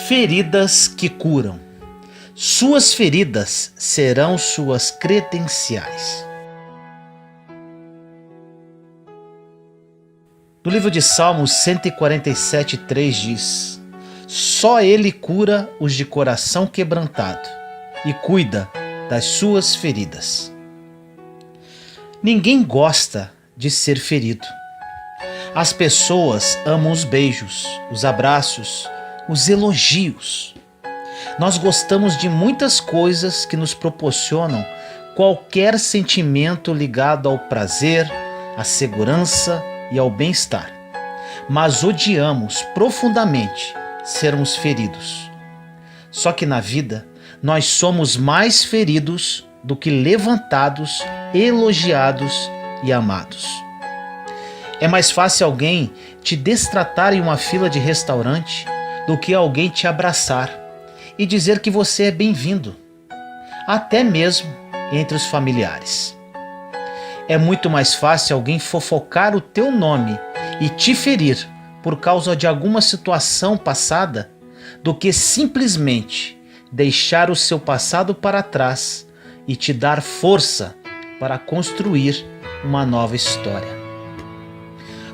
Feridas que curam. Suas feridas serão suas credenciais. No livro de Salmos 147:3 diz: Só Ele cura os de coração quebrantado e cuida das suas feridas. Ninguém gosta de ser ferido. As pessoas amam os beijos, os abraços, os elogios. Nós gostamos de muitas coisas que nos proporcionam qualquer sentimento ligado ao prazer, à segurança e ao bem-estar. Mas odiamos profundamente sermos feridos. Só que na vida, nós somos mais feridos do que levantados, elogiados e amados. É mais fácil alguém te destratar em uma fila de restaurante do que alguém te abraçar e dizer que você é bem-vindo, até mesmo entre os familiares. É muito mais fácil alguém fofocar o teu nome e te ferir por causa de alguma situação passada do que simplesmente deixar o seu passado para trás e te dar força para construir uma nova história.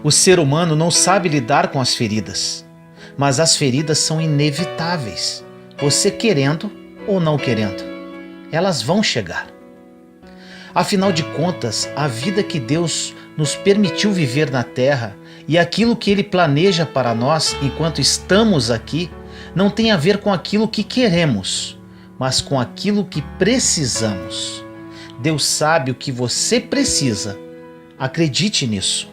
O ser humano não sabe lidar com as feridas, mas as feridas são inevitáveis, você querendo ou não querendo. Elas vão chegar. Afinal de contas, a vida que Deus nos permitiu viver na Terra e aquilo que Ele planeja para nós enquanto estamos aqui não tem a ver com aquilo que queremos, mas com aquilo que precisamos. Deus sabe o que você precisa. Acredite nisso.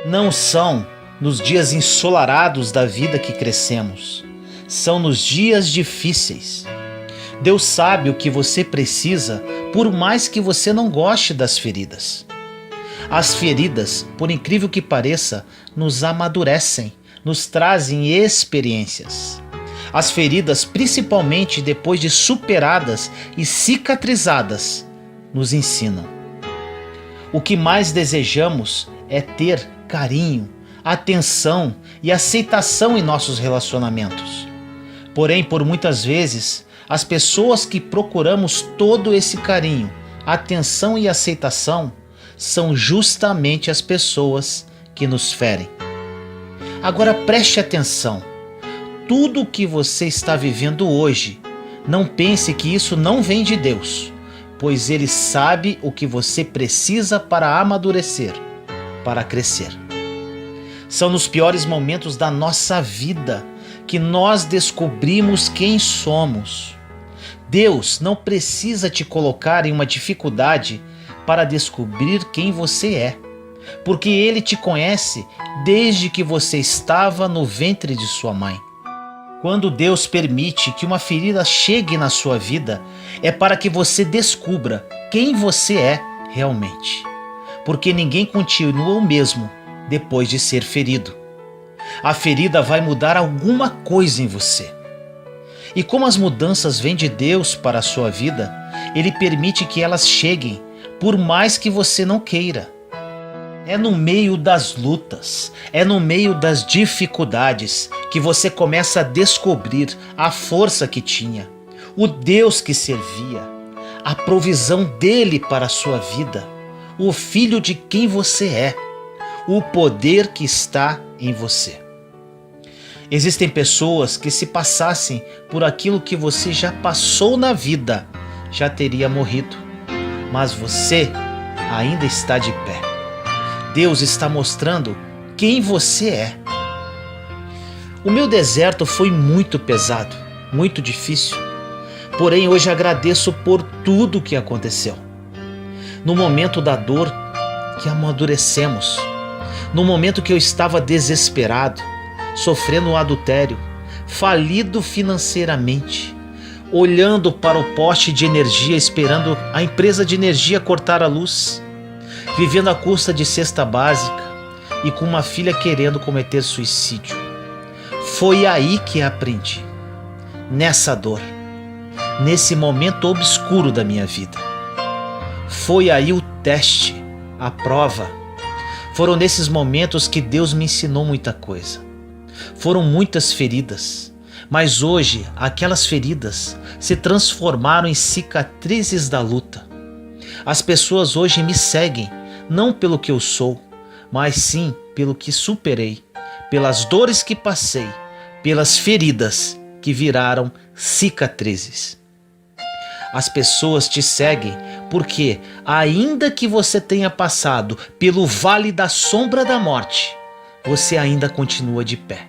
Não são nos dias ensolarados da vida que crescemos. São nos dias difíceis. Deus sabe o que você precisa, por mais que você não goste das feridas. As feridas, por incrível que pareça, nos amadurecem, nos trazem experiências. As feridas, principalmente depois de superadas e cicatrizadas, nos ensinam. O que mais desejamos é ter carinho, atenção e aceitação em nossos relacionamentos. Porém, por muitas vezes, as pessoas que procuramos todo esse carinho, atenção e aceitação são justamente as pessoas que nos ferem. Agora preste atenção. Tudo o que você está vivendo hoje, não pense que isso não vem de Deus, pois Ele sabe o que você precisa para amadurecer, para crescer. São nos piores momentos da nossa vida que nós descobrimos quem somos. Deus não precisa te colocar em uma dificuldade para descobrir quem você é, porque Ele te conhece desde que você estava no ventre de sua mãe. Quando Deus permite que uma ferida chegue na sua vida, é para que você descubra quem você é realmente, porque ninguém continua o mesmo depois de ser ferido. A ferida vai mudar alguma coisa em você. E como as mudanças vêm de Deus para a sua vida, Ele permite que elas cheguem, por mais que você não queira. É no meio das lutas, é no meio das dificuldades que você começa a descobrir a força que tinha, o Deus que servia, a provisão dele para a sua vida, o filho de quem você é, o poder que está em você. Existem pessoas que, se passassem por aquilo que você já passou na vida, já teria morrido, mas você ainda está de pé. Deus está mostrando quem você é. O meu deserto foi muito pesado, muito difícil, porém hoje agradeço por tudo que aconteceu. No momento da dor que amadurecemos, no momento que eu estava desesperado, sofrendo um adultério, falido financeiramente, olhando para o poste de energia, esperando a empresa de energia cortar a luz, vivendo à custa de cesta básica e com uma filha querendo cometer suicídio. Foi aí que aprendi, nessa dor, nesse momento obscuro da minha vida. Foi aí o teste, a prova. Foram nesses momentos que Deus me ensinou muita coisa. Foram muitas feridas, Mas hoje, aquelas feridas se transformaram em cicatrizes da luta. As pessoas hoje me seguem, não pelo que eu sou, mas sim pelo que superei, pelas dores que passei, pelas feridas que viraram cicatrizes. As pessoas te seguem porque, ainda que você tenha passado pelo vale da sombra da morte, você ainda continua de pé.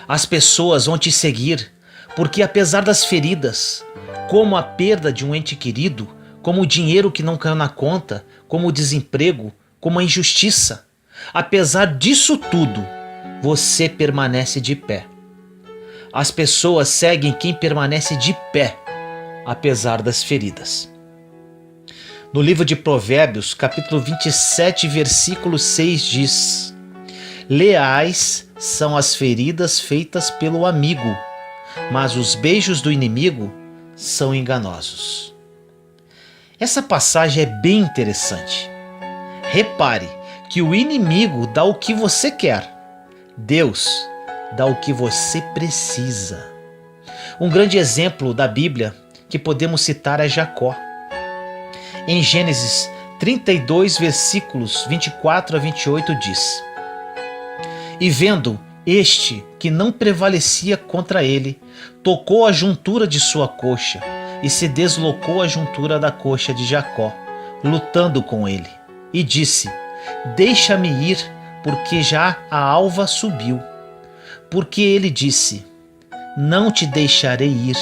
As pessoas vão te seguir porque, apesar das feridas, como a perda de um ente querido, como o dinheiro que não caiu na conta, como o desemprego, como a injustiça, apesar disso tudo, você permanece de pé. As pessoas seguem quem permanece de pé, apesar das feridas. No livro de Provérbios, capítulo 27, versículo 6 diz: leais são as feridas feitas pelo amigo, mas os beijos do inimigo são enganosos. Essa passagem é bem interessante. Repare que o inimigo dá o que você quer, Deus dá o que você precisa. Um grande exemplo da Bíblia que podemos citar é Jacó. Em Gênesis 32, versículos 24 a 28 diz: e vendo este que não prevalecia contra ele, tocou a juntura de sua coxa e se deslocou a juntura da coxa de Jacó, lutando com ele, e disse: deixa-me ir, porque já a alva subiu. Porque ele disse: não te deixarei ir,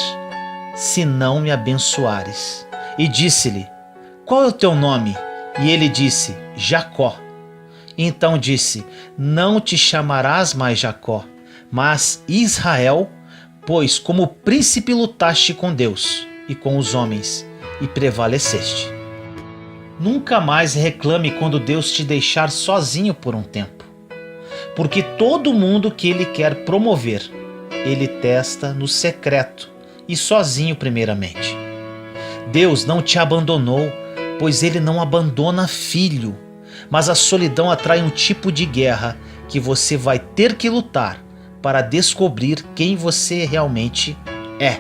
se não me abençoares. E disse-lhe: qual é o teu nome? E ele disse: Jacó. Então disse: não te chamarás mais Jacó, mas Israel, pois como príncipe lutaste com Deus e com os homens, e prevaleceste. Nunca mais reclame quando Deus te deixar sozinho por um tempo, porque todo mundo que Ele quer promover, Ele testa no secreto e sozinho primeiramente. Deus não te abandonou, pois Ele não abandona filho, mas a solidão atrai um tipo de guerra que você vai ter que lutar para descobrir quem você realmente é.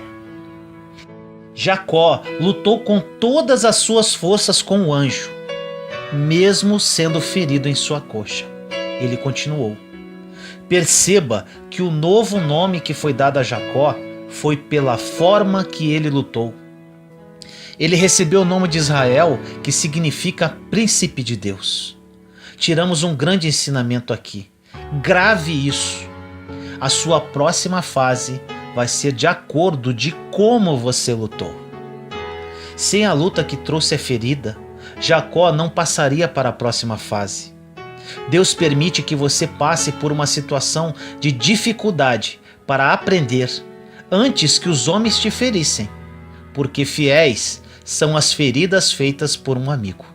Jacó lutou com todas as suas forças com o anjo, mesmo sendo ferido em sua coxa. Ele continuou. Perceba que o novo nome que foi dado a Jacó foi pela forma que ele lutou. Ele recebeu o nome de Israel, que significa príncipe de Deus. Tiramos um grande ensinamento aqui. Grave isso. A sua próxima fase vai ser de acordo de como você lutou. Sem a luta que trouxe a ferida, Jacó não passaria para a próxima fase. Deus permite que você passe por uma situação de dificuldade para aprender antes que os homens te ferissem, porque fiéis são as feridas feitas por um amigo.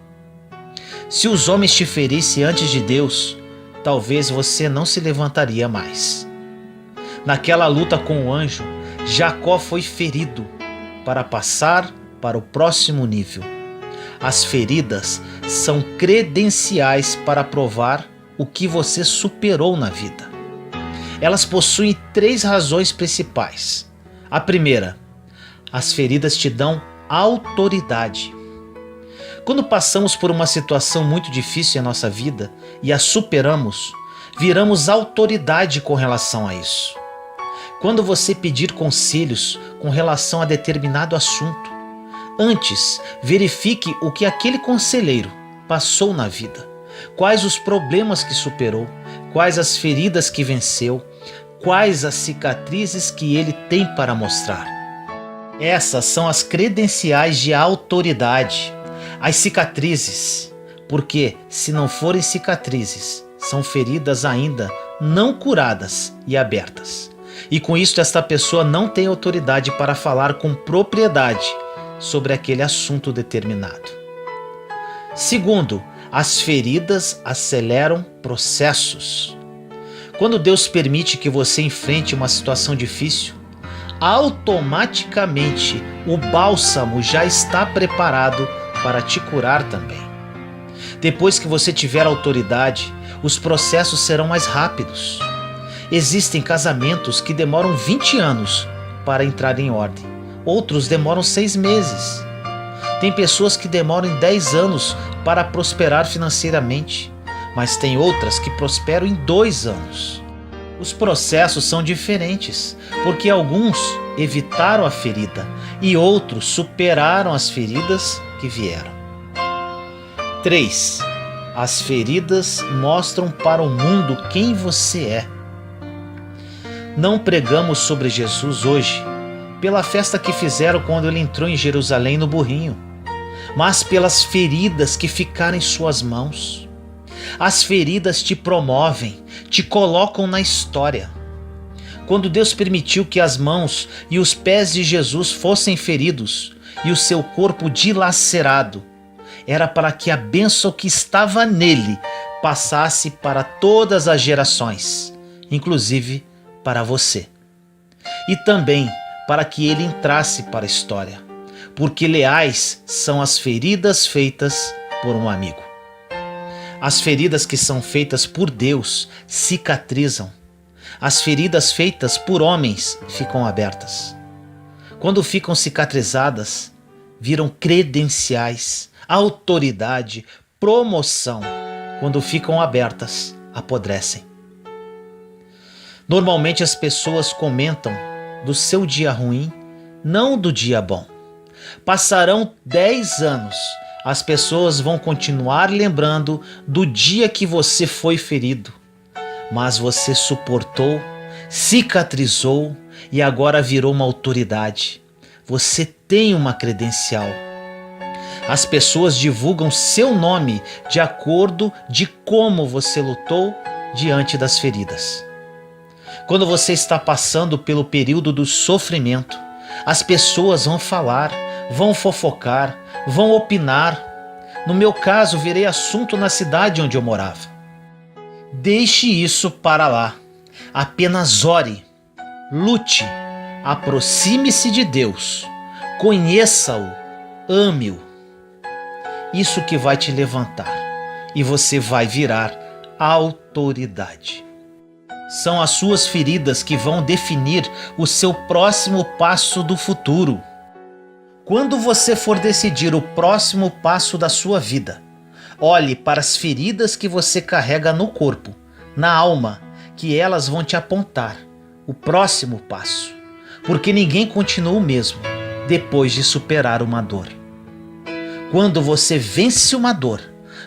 Se os homens te ferissem antes de Deus, talvez você não se levantaria mais. Naquela luta com o anjo, Jacó foi ferido para passar para o próximo nível. As feridas são credenciais para provar o que você superou na vida. Elas possuem 3 razões principais. A primeira, as feridas te dão autoridade. Quando passamos por uma situação muito difícil em nossa vida e a superamos, viramos autoridade com relação a isso. Quando você pedir conselhos com relação a determinado assunto, antes verifique o que aquele conselheiro passou na vida, quais os problemas que superou, quais as feridas que venceu, quais as cicatrizes que ele tem para mostrar. Essas são as credenciais de autoridade, as cicatrizes, porque se não forem cicatrizes, são feridas ainda não curadas e abertas. E com isso esta pessoa não tem autoridade para falar com propriedade sobre aquele assunto determinado. Segundo, as feridas aceleram processos. Quando Deus permite que você enfrente uma situação difícil, automaticamente o bálsamo já está preparado para te curar também. Depois que você tiver autoridade, os processos serão mais rápidos. Existem casamentos que demoram 20 anos para entrar em ordem. Outros demoram 6 meses. Tem pessoas que demoram 10 anos para prosperar financeiramente, mas tem outras que prosperam em 2 anos. Os processos são diferentes, porque alguns evitaram a ferida e outros superaram as feridas que vieram. 3. As feridas mostram para o mundo quem você é. Não pregamos sobre Jesus hoje pela festa que fizeram quando ele entrou em Jerusalém no burrinho, mas pelas feridas que ficaram em suas mãos. As feridas te promovem, te colocam na história. Quando Deus permitiu que as mãos e os pés de Jesus fossem feridos e o seu corpo dilacerado, era para que a bênção que estava nele passasse para todas as gerações, inclusive para você. E também para que ele entrasse para a história, porque leais são as feridas feitas por um amigo. As feridas que são feitas por Deus cicatrizam. As feridas feitas por homens ficam abertas. Quando ficam cicatrizadas, viram credenciais, autoridade, promoção. Quando ficam abertas, apodrecem. Normalmente as pessoas comentam do seu dia ruim, não do dia bom. Passarão 10 anos, as pessoas vão continuar lembrando do dia que você foi ferido, mas você suportou, cicatrizou e agora virou uma autoridade. Você tem uma credencial. As pessoas divulgam seu nome de acordo de como você lutou diante das feridas. Quando você está passando pelo período do sofrimento, as pessoas vão falar, vão fofocar, vão opinar. No meu caso, virei assunto na cidade onde eu morava. Deixe isso para lá. Apenas ore, lute, aproxime-se de Deus, conheça-o, ame-o. Isso que vai te levantar e você vai virar autoridade. São as suas feridas que vão definir o seu próximo passo do futuro. Quando você for decidir o próximo passo da sua vida, olhe para as feridas que você carrega no corpo, na alma, que elas vão te apontar o próximo passo, porque ninguém continua o mesmo depois de superar uma dor. Quando você vence uma dor,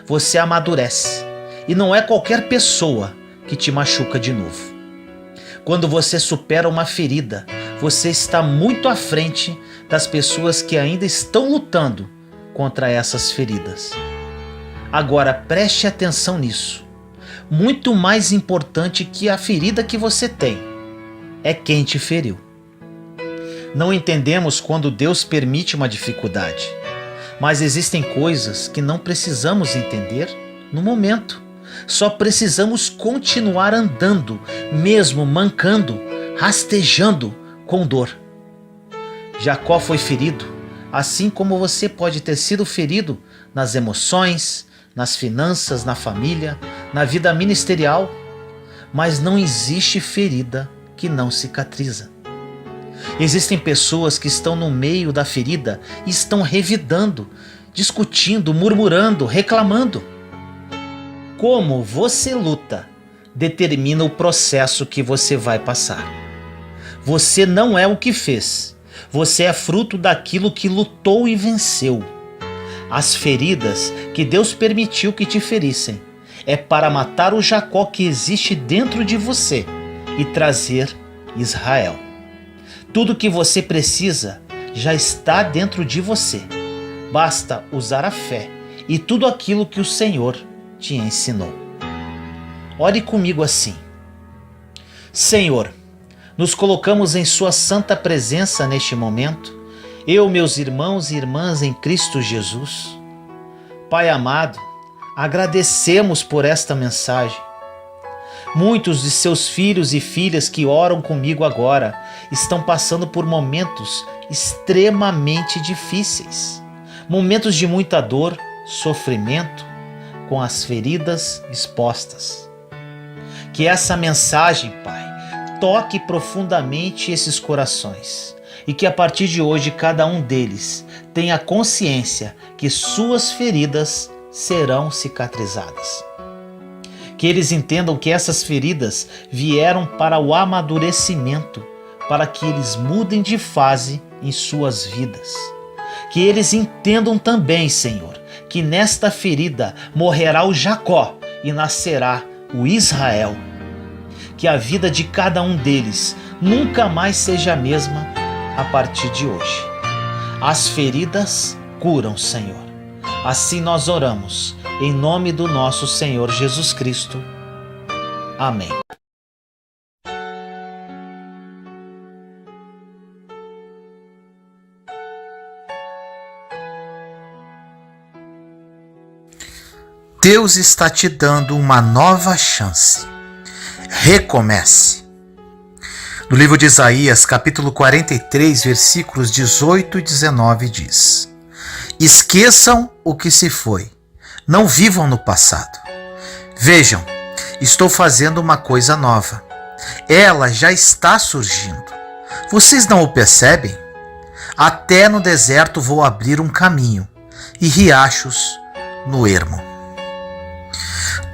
você amadurece, e não é qualquer pessoa que te machuca de novo. Quando você supera uma ferida, você está muito à frente das pessoas que ainda estão lutando contra essas feridas. Agora preste atenção nisso. Muito mais importante que a ferida que você tem é quem te feriu. Não entendemos quando Deus permite uma dificuldade, mas existem coisas que não precisamos entender no momento. Só precisamos continuar andando, mesmo mancando, rastejando com dor. Jacó foi ferido, assim como você pode ter sido ferido nas emoções, nas finanças, na família, na vida ministerial, mas não existe ferida que não cicatriza. Existem pessoas que estão no meio da ferida e estão revidando, discutindo, murmurando, reclamando. Como você luta determina o processo que você vai passar. Você não é o que fez, você é fruto daquilo que lutou e venceu. As feridas que Deus permitiu que te ferissem é para matar o Jacó que existe dentro de você e trazer Israel. Tudo que você precisa já está dentro de você. Basta usar a fé e tudo aquilo que o Senhor te ensinou. Ore comigo assim: Senhor, nos colocamos em sua santa presença neste momento, eu, meus irmãos e irmãs em Cristo Jesus. Pai amado, agradecemos por esta mensagem. Muitos de seus filhos e filhas que oram comigo agora estão passando por momentos extremamente difíceis, momentos de muita dor, sofrimento, com as feridas expostas. Que essa mensagem, Pai, toque profundamente esses corações e que a partir de hoje cada um deles tenha consciência que suas feridas serão cicatrizadas. Que eles entendam que essas feridas vieram para o amadurecimento, para que eles mudem de fase em suas vidas. Que eles entendam também, Senhor, que nesta ferida morrerá o Jacó e nascerá o Israel. Que a vida de cada um deles nunca mais seja a mesma a partir de hoje. As feridas curam, Senhor. Assim nós oramos, em nome do nosso Senhor Jesus Cristo. Amém. Deus está te dando uma nova chance. Recomece. No livro de Isaías, capítulo 43, versículos 18 e 19 diz: Esqueçam o que se foi, não vivam no passado. Vejam, estou fazendo uma coisa nova. Ela já está surgindo. Vocês não o percebem? Até no deserto vou abrir um caminho e riachos no ermo.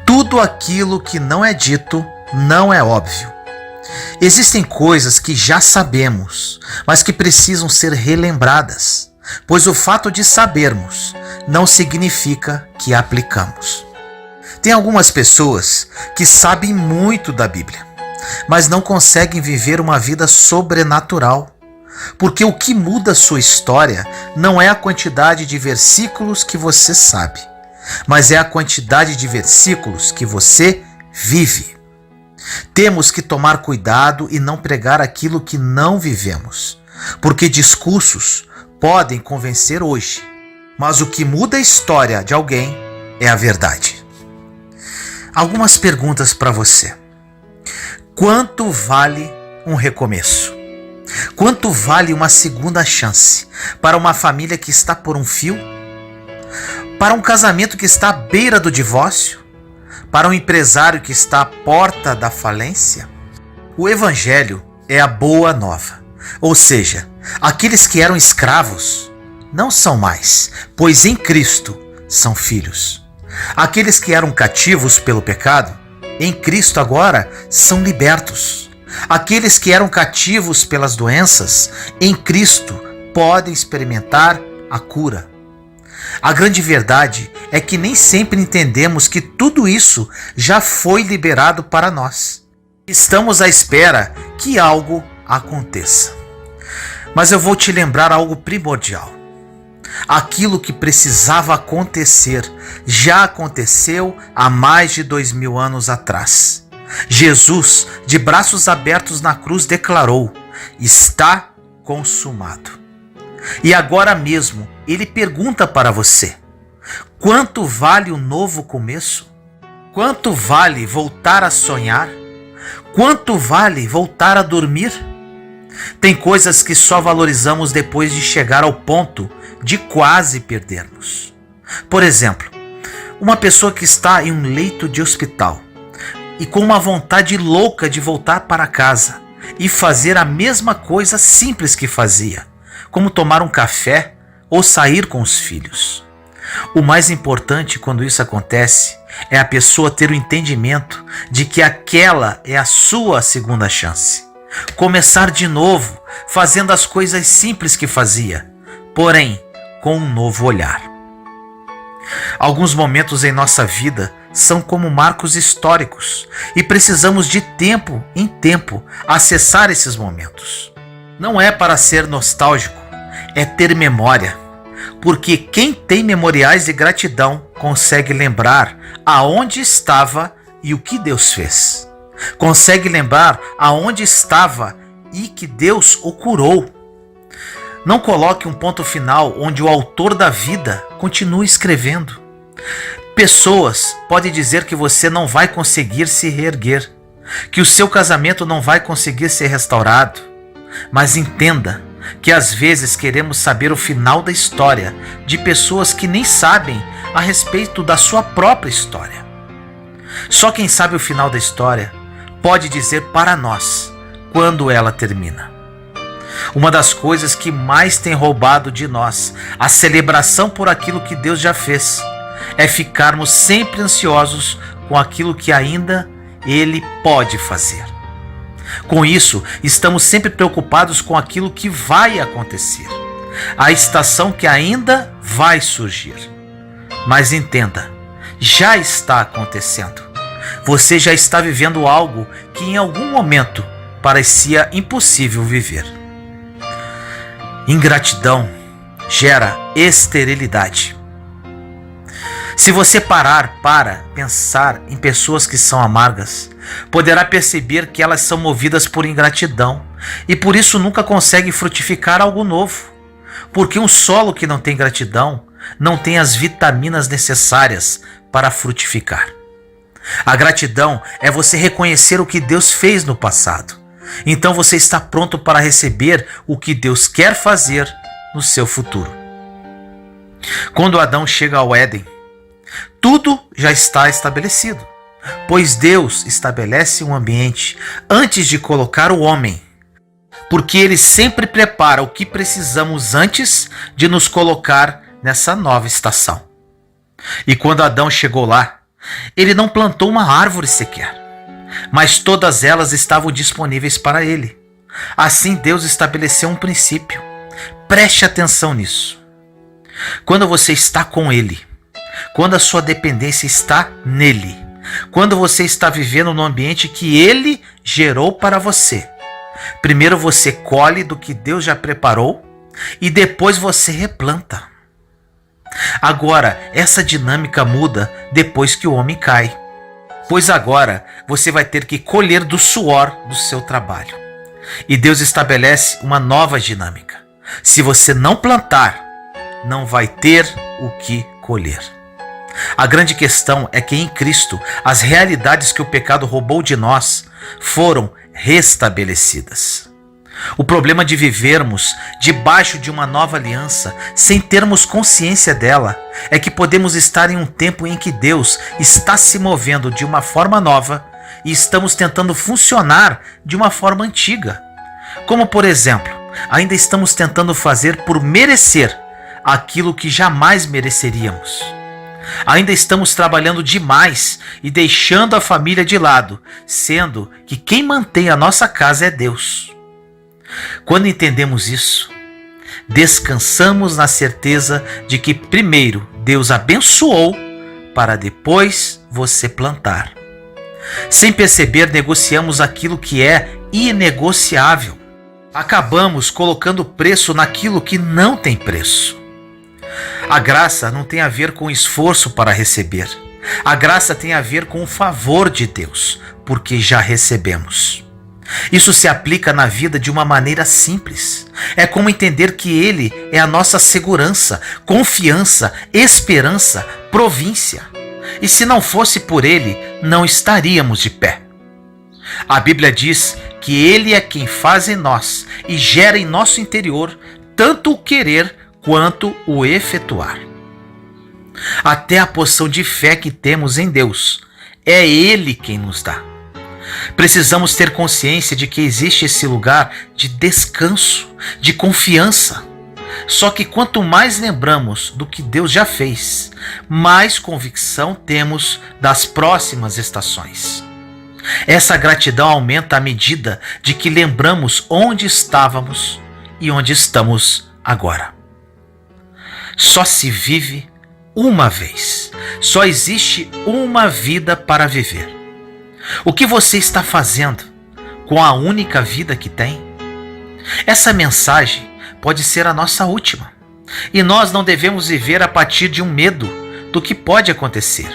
Tudo aquilo que não é dito não é óbvio. Existem coisas que já sabemos, mas que precisam ser relembradas, pois o fato de sabermos não significa que aplicamos. Tem algumas pessoas que sabem muito da Bíblia, mas não conseguem viver uma vida sobrenatural, porque o que muda sua história não é a quantidade de versículos que você sabe, mas é a quantidade de versículos que você vive. Temos que tomar cuidado e não pregar aquilo que não vivemos, porque discursos podem convencer hoje, mas o que muda a história de alguém é a verdade. Algumas perguntas para você. Quanto vale um recomeço? Quanto vale uma segunda chance para uma família que está por um fio? Para um casamento que está à beira do divórcio? Para um empresário que está à porta da falência? O Evangelho é a boa nova, ou seja, aqueles que eram escravos não são mais, pois em Cristo são filhos. Aqueles que eram cativos pelo pecado, em Cristo agora são libertos. Aqueles que eram cativos pelas doenças, em Cristo podem experimentar a cura. A grande verdade é que nem sempre entendemos que tudo isso já foi liberado para nós. Estamos à espera que algo aconteça. Mas eu vou te lembrar algo primordial. Aquilo que precisava acontecer já aconteceu há mais de 2000 anos atrás. Jesus, de braços abertos na cruz, declarou: está consumado. E agora mesmo ele pergunta para você: quanto vale o novo começo? Quanto vale voltar a sonhar? Quanto vale voltar a dormir? Tem coisas que só valorizamos depois de chegar ao ponto de quase perdermos. Por exemplo, uma pessoa que está em um leito de hospital e com uma vontade louca de voltar para casa e fazer a mesma coisa simples que fazia, como tomar um café ou sair com os filhos. O mais importante quando isso acontece é a pessoa ter o entendimento de que aquela é a sua segunda chance. Começar de novo, fazendo as coisas simples que fazia, porém com um novo olhar. Alguns momentos em nossa vida são como marcos históricos e precisamos de tempo em tempo acessar esses momentos. Não é para ser nostálgico, é ter memória, porque quem tem memoriais de gratidão consegue lembrar aonde estava e o que Deus fez. Consegue lembrar aonde estava e que Deus o curou. Não coloque um ponto final onde o autor da vida continue escrevendo. Pessoas podem dizer que você não vai conseguir se reerguer, que o seu casamento não vai conseguir ser restaurado, mas entenda que às vezes queremos saber o final da história de pessoas que nem sabem a respeito da sua própria história. Só quem sabe o final da história pode dizer para nós quando ela termina. Uma das coisas que mais tem roubado de nós a celebração por aquilo que Deus já fez é ficarmos sempre ansiosos com aquilo que ainda Ele pode fazer. Com isso, estamos sempre preocupados com aquilo que vai acontecer, a estação que ainda vai surgir. Mas entenda, já está acontecendo. Você já está vivendo algo que em algum momento parecia impossível viver. Ingratidão gera esterilidade. Se você parar para pensar em pessoas que são amargas, poderá perceber que elas são movidas por ingratidão e por isso nunca conseguem frutificar algo novo, porque um solo que não tem gratidão não tem as vitaminas necessárias para frutificar. A gratidão é você reconhecer o que Deus fez no passado. Então você está pronto para receber o que Deus quer fazer no seu futuro. Quando Adão chega ao Éden, tudo já está estabelecido, pois Deus estabelece um ambiente antes de colocar o homem, porque Ele sempre prepara o que precisamos antes de nos colocar nessa nova estação. E quando Adão chegou lá, ele não plantou uma árvore sequer, mas todas elas estavam disponíveis para ele. Assim Deus estabeleceu um princípio. Preste atenção nisso. Quando você está com Ele, quando a sua dependência está nele, quando você está vivendo no ambiente que Ele gerou para você, primeiro você colhe do que Deus já preparou e depois você replanta. Agora, essa dinâmica muda depois que o homem cai, pois agora você vai ter que colher do suor do seu trabalho. E Deus estabelece uma nova dinâmica. Se você não plantar, não vai ter o que colher. A grande questão é que em Cristo, as realidades que o pecado roubou de nós foram restabelecidas. O problema de vivermos debaixo de uma nova aliança sem termos consciência dela é que podemos estar em um tempo em que Deus está se movendo de uma forma nova e estamos tentando funcionar de uma forma antiga. Como, por exemplo, ainda estamos tentando fazer por merecer aquilo que jamais mereceríamos. Ainda estamos trabalhando demais e deixando a família de lado, sendo que quem mantém a nossa casa é Deus. Quando entendemos isso, descansamos na certeza de que primeiro Deus abençoou para depois você plantar. Sem perceber, negociamos aquilo que é inegociável. Acabamos colocando preço naquilo que não tem preço. A graça não tem a ver com esforço para receber. A graça tem a ver com o favor de Deus, porque já recebemos. Isso se aplica na vida de uma maneira simples. É como entender que Ele é a nossa segurança, confiança, esperança, província. E se não fosse por Ele, não estaríamos de pé. A Bíblia diz que Ele é quem faz em nós e gera em nosso interior tanto o querer quanto o efetuar. Até a porção de fé que temos em Deus, é Ele quem nos dá. Precisamos ter consciência de que existe esse lugar de descanso, de confiança. Só que quanto mais lembramos do que Deus já fez, mais convicção temos das próximas estações. Essa gratidão aumenta à medida de que lembramos onde estávamos e onde estamos agora. Só se vive uma vez. Só existe uma vida para viver. O que você está fazendo com a única vida que tem? Essa mensagem pode ser a nossa última. E nós não devemos viver a partir de um medo do que pode acontecer,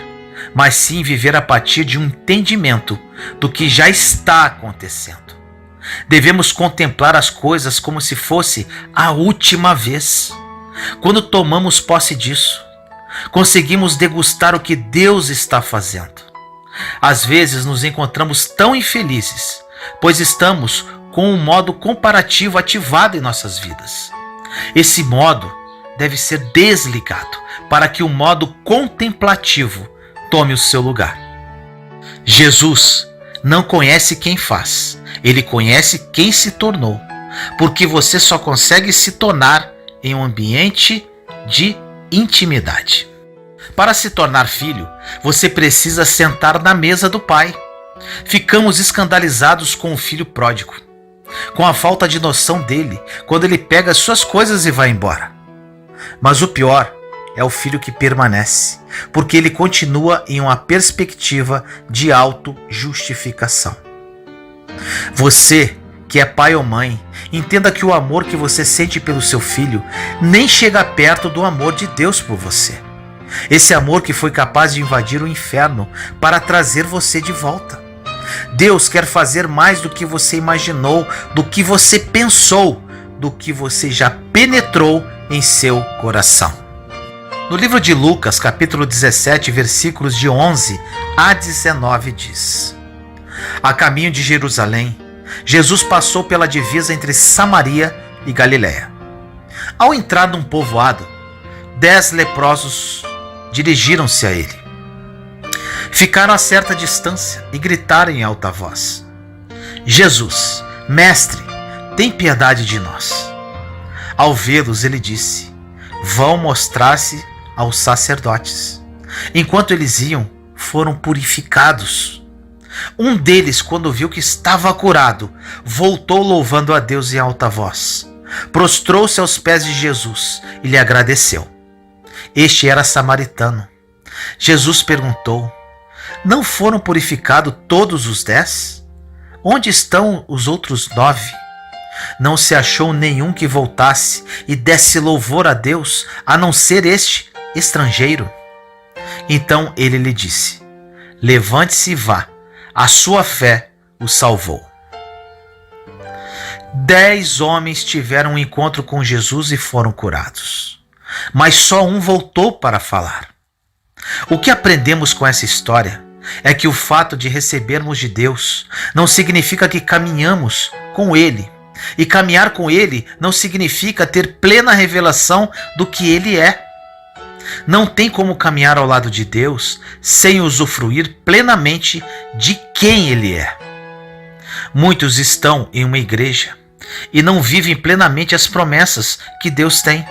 mas sim viver a partir de um entendimento do que já está acontecendo. Devemos contemplar as coisas como se fosse a última vez. Quando tomamos posse disso, conseguimos degustar o que Deus está fazendo. Às vezes nos encontramos tão infelizes, pois estamos com um modo comparativo ativado em nossas vidas. Esse modo deve ser desligado para que o modo contemplativo tome o seu lugar. Jesus não conhece quem faz, ele conhece quem se tornou, porque você só consegue se tornar em um ambiente de intimidade. Para se tornar filho, você precisa sentar na mesa do pai. Ficamos escandalizados com o filho pródigo, com a falta de noção dele, quando ele pega suas coisas e vai embora. Mas o pior é o filho que permanece, porque ele continua em uma perspectiva de auto-justificação. Você, que é pai ou mãe, entenda que o amor que você sente pelo seu filho nem chega perto do amor de Deus por você. Esse amor que foi capaz de invadir o inferno para trazer você de volta. Deus quer fazer mais do que você imaginou, do que você pensou, do que você já penetrou em seu coração. No livro de Lucas, capítulo 17, versículos de 11 a 19 diz: A caminho de Jerusalém, Jesus passou pela divisa entre Samaria e Galiléia. Ao entrar num povoado, 10 leprosos dirigiram-se a ele. Ficaram a certa distância e gritaram em alta voz: Jesus, mestre, tem piedade de nós. Ao vê-los, ele disse: Vão mostrar-se aos sacerdotes. Enquanto eles iam, foram purificados. Um deles, quando viu que estava curado, voltou louvando a Deus em alta voz. Prostrou-se aos pés de Jesus e lhe agradeceu. Este era samaritano. Jesus perguntou: Não foram purificados todos os 10? Onde estão os outros 9? Não se achou nenhum que voltasse e desse louvor a Deus, a não ser este estrangeiro. Então ele lhe disse: Levante-se e vá, a sua fé o salvou. 10 homens tiveram um encontro com Jesus e foram curados, mas só um voltou para falar. O que aprendemos com essa história é que o fato de recebermos de Deus não significa que caminhamos com Ele, e caminhar com Ele não significa ter plena revelação do que Ele é. Não tem como caminhar ao lado de Deus sem usufruir plenamente de quem Ele é. Muitos estão em uma igreja e não vivem plenamente as promessas que Deus tem.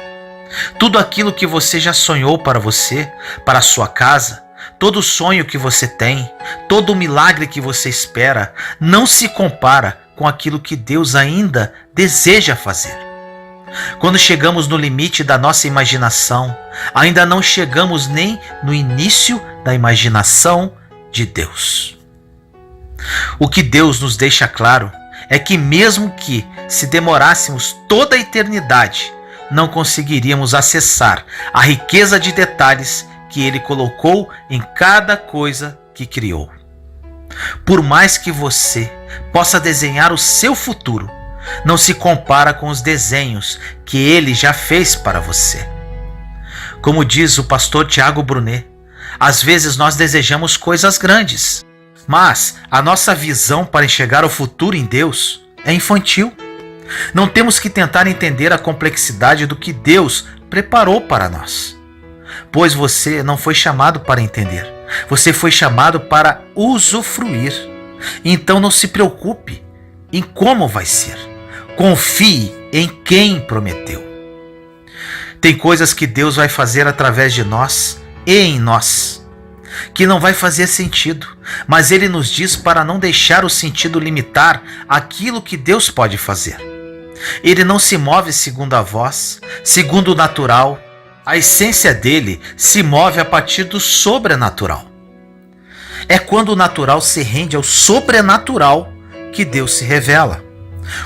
Tudo aquilo que você já sonhou para você, para a sua casa, todo sonho que você tem, todo milagre que você espera, não se compara com aquilo que Deus ainda deseja fazer. Quando chegamos no limite da nossa imaginação, ainda não chegamos nem no início da imaginação de Deus. O que Deus nos deixa claro é que mesmo que se demorássemos toda a eternidade, não conseguiríamos acessar a riqueza de detalhes que Ele colocou em cada coisa que criou. Por mais que você possa desenhar o seu futuro, não se compara com os desenhos que Ele já fez para você. Como diz o pastor Tiago Brunet, às vezes nós desejamos coisas grandes, mas a nossa visão para enxergar o futuro em Deus é infantil. Não temos que tentar entender a complexidade do que Deus preparou para nós, pois você não foi chamado para entender, você foi chamado para usufruir. Então não se preocupe em como vai ser, confie em quem prometeu. Tem coisas que Deus vai fazer através de nós e em nós, que não vai fazer sentido, mas Ele nos diz para não deixar o sentido limitar aquilo que Deus pode fazer. Ele não se move segundo a voz, segundo o natural. A essência dele se move a partir do sobrenatural. É quando o natural se rende ao sobrenatural que Deus se revela.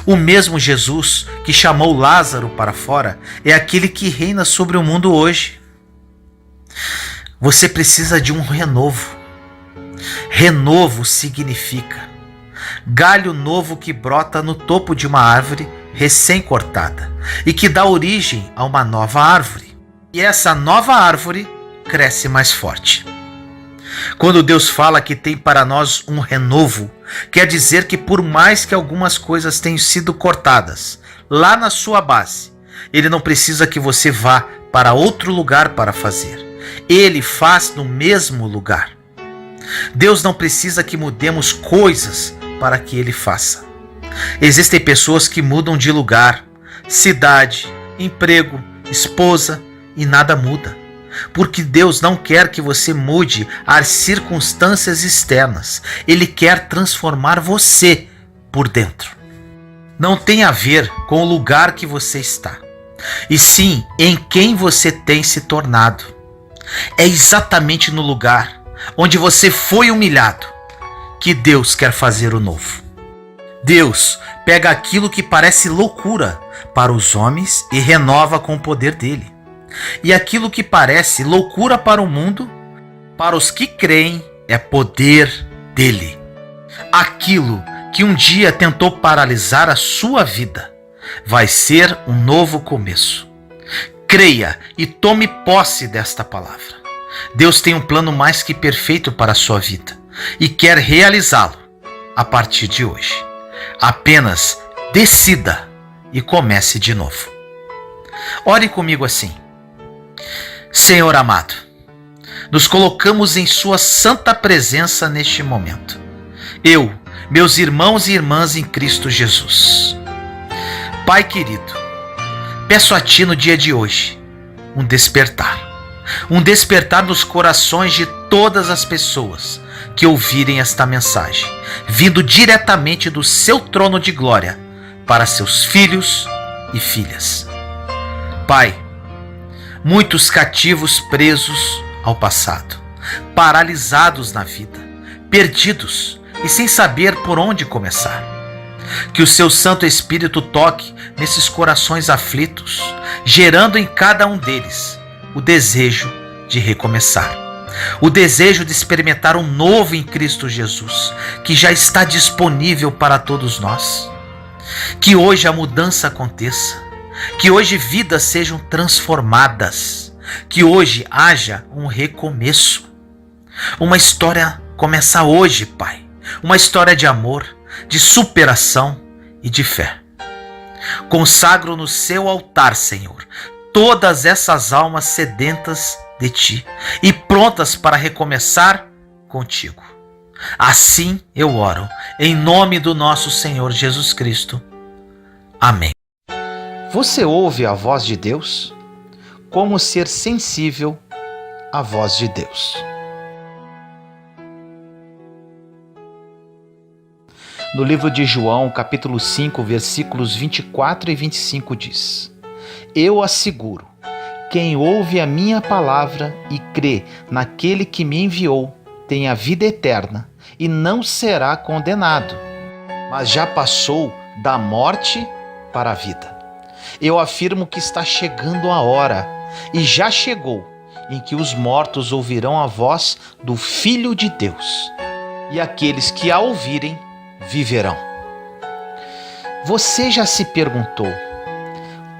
O mesmo Jesus que chamou Lázaro para fora é aquele que reina sobre o mundo hoje. Você precisa de um renovo. Renovo significa galho novo que brota no topo de uma árvore recém-cortada e que dá origem a uma nova árvore. E essa nova árvore cresce mais forte. Quando Deus fala que tem para nós um renovo, quer dizer que por mais que algumas coisas tenham sido cortadas lá na sua base, Ele não precisa que você vá para outro lugar para fazer. Ele faz no mesmo lugar. Deus não precisa que mudemos coisas para que Ele faça. Existem pessoas que mudam de lugar, cidade, emprego, esposa e nada muda. Porque Deus não quer que você mude as circunstâncias externas. Ele quer transformar você por dentro. Não tem a ver com o lugar que você está, e sim em quem você tem se tornado. É exatamente no lugar onde você foi humilhado que Deus quer fazer o novo. Deus pega aquilo que parece loucura para os homens e renova com o poder dele. E aquilo que parece loucura para o mundo, para os que creem, é poder dele. Aquilo que um dia tentou paralisar a sua vida vai ser um novo começo. Creia e tome posse desta palavra. Deus tem um plano mais que perfeito para a sua vida e quer realizá-lo a partir de hoje. Apenas decida e comece de novo. Ore comigo assim: Senhor amado, nos colocamos em sua santa presença neste momento. Eu, meus irmãos e irmãs em Cristo Jesus. Pai querido, peço a Ti no dia de hoje um despertar nos corações de todas as pessoas que ouvirem esta mensagem, vindo diretamente do Seu trono de glória para seus filhos e filhas. Pai, muitos cativos presos ao passado, paralisados na vida, perdidos e sem saber por onde começar. Que o Seu Santo Espírito toque nesses corações aflitos, gerando em cada um deles o desejo de recomeçar, o desejo de experimentar um novo em Cristo Jesus, que já está disponível para todos nós. Que hoje a mudança aconteça, que hoje vidas sejam transformadas, que hoje haja um recomeço. Uma história começa hoje, Pai, uma história de amor, de superação e de fé. Consagro no Seu altar, Senhor, todas essas almas sedentas de Ti e prontas para recomeçar contigo. Assim eu oro, em nome do nosso Senhor Jesus Cristo. Amém. Você ouve a voz de Deus? Como ser sensível à voz de Deus? No livro de João, capítulo 5, versículos 24 e 25 diz: Eu asseguro, quem ouve a minha palavra e crê naquele que me enviou, tem a vida eterna e não será condenado, mas já passou da morte para a vida. Eu afirmo que está chegando a hora, e já chegou, em que os mortos ouvirão a voz do Filho de Deus, e aqueles que a ouvirem viverão. Você já se perguntou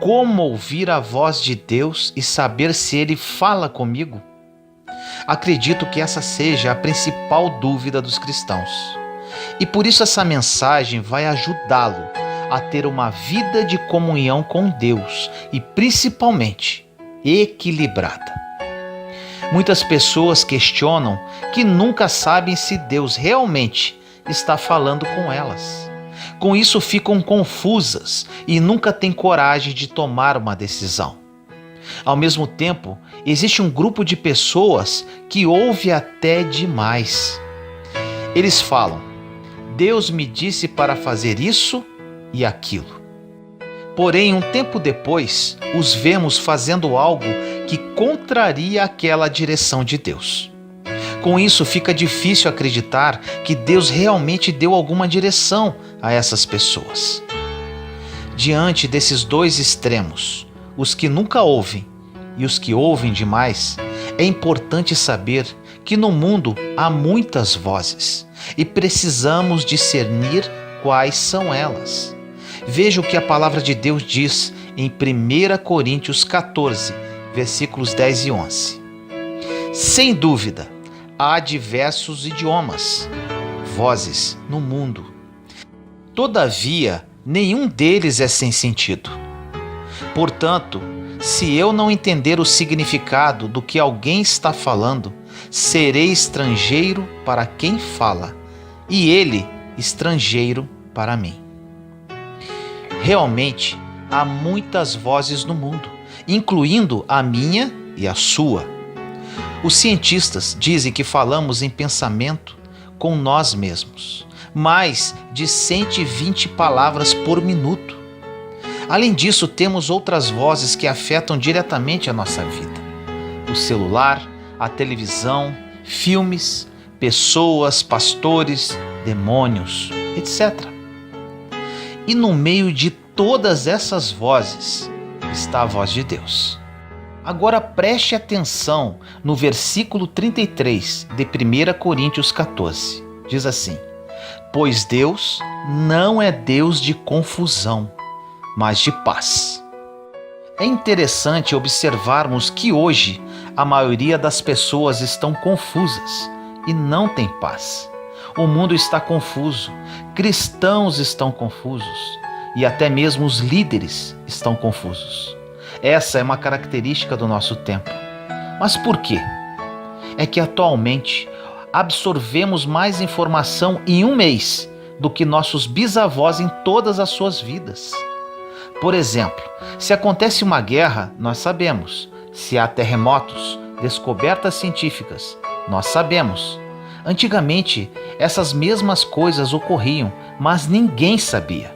como ouvir a voz de Deus e saber se Ele fala comigo? Acredito que essa seja a principal dúvida dos cristãos. E por isso essa mensagem vai ajudá-lo a ter uma vida de comunhão com Deus e principalmente equilibrada. Muitas pessoas questionam que nunca sabem se Deus realmente está falando com elas. Com isso ficam confusas e nunca têm coragem de tomar uma decisão. Ao mesmo tempo, existe um grupo de pessoas que ouve até demais. Eles falam: Deus me disse para fazer isso e aquilo. Porém, um tempo depois, os vemos fazendo algo que contraria aquela direção de Deus. Com isso, fica difícil acreditar que Deus realmente deu alguma direção a essas pessoas. Diante desses dois extremos, os que nunca ouvem e os que ouvem demais, é importante saber que no mundo há muitas vozes e precisamos discernir quais são elas. Veja o que a palavra de Deus diz em 1 Coríntios 14, versículos 10 e 11. Sem dúvida, há diversos idiomas, vozes no mundo. Todavia, nenhum deles é sem sentido. Portanto, se eu não entender o significado do que alguém está falando, serei estrangeiro para quem fala, e ele estrangeiro para mim. Realmente, há muitas vozes no mundo, incluindo a minha e a sua. Os cientistas dizem que falamos em pensamento com nós mesmos, mais de 120 palavras por minuto. Além disso, temos outras vozes que afetam diretamente a nossa vida: o celular, a televisão, filmes, pessoas, pastores, demônios, etc. E no meio de todas essas vozes está a voz de Deus. Agora preste atenção no versículo 33 de 1 Coríntios 14. Diz assim: pois Deus não é Deus de confusão, mas de paz. É interessante observarmos que hoje a maioria das pessoas estão confusas e não tem paz. O mundo está confuso, cristãos estão confusos e até mesmo os líderes estão confusos. Essa é uma característica do nosso tempo. Mas por quê? É que atualmente absorvemos mais informação em um mês do que nossos bisavós em todas as suas vidas. Por exemplo, se acontece uma guerra, nós sabemos. Se há terremotos, descobertas científicas, nós sabemos. Antigamente, essas mesmas coisas ocorriam, mas ninguém sabia.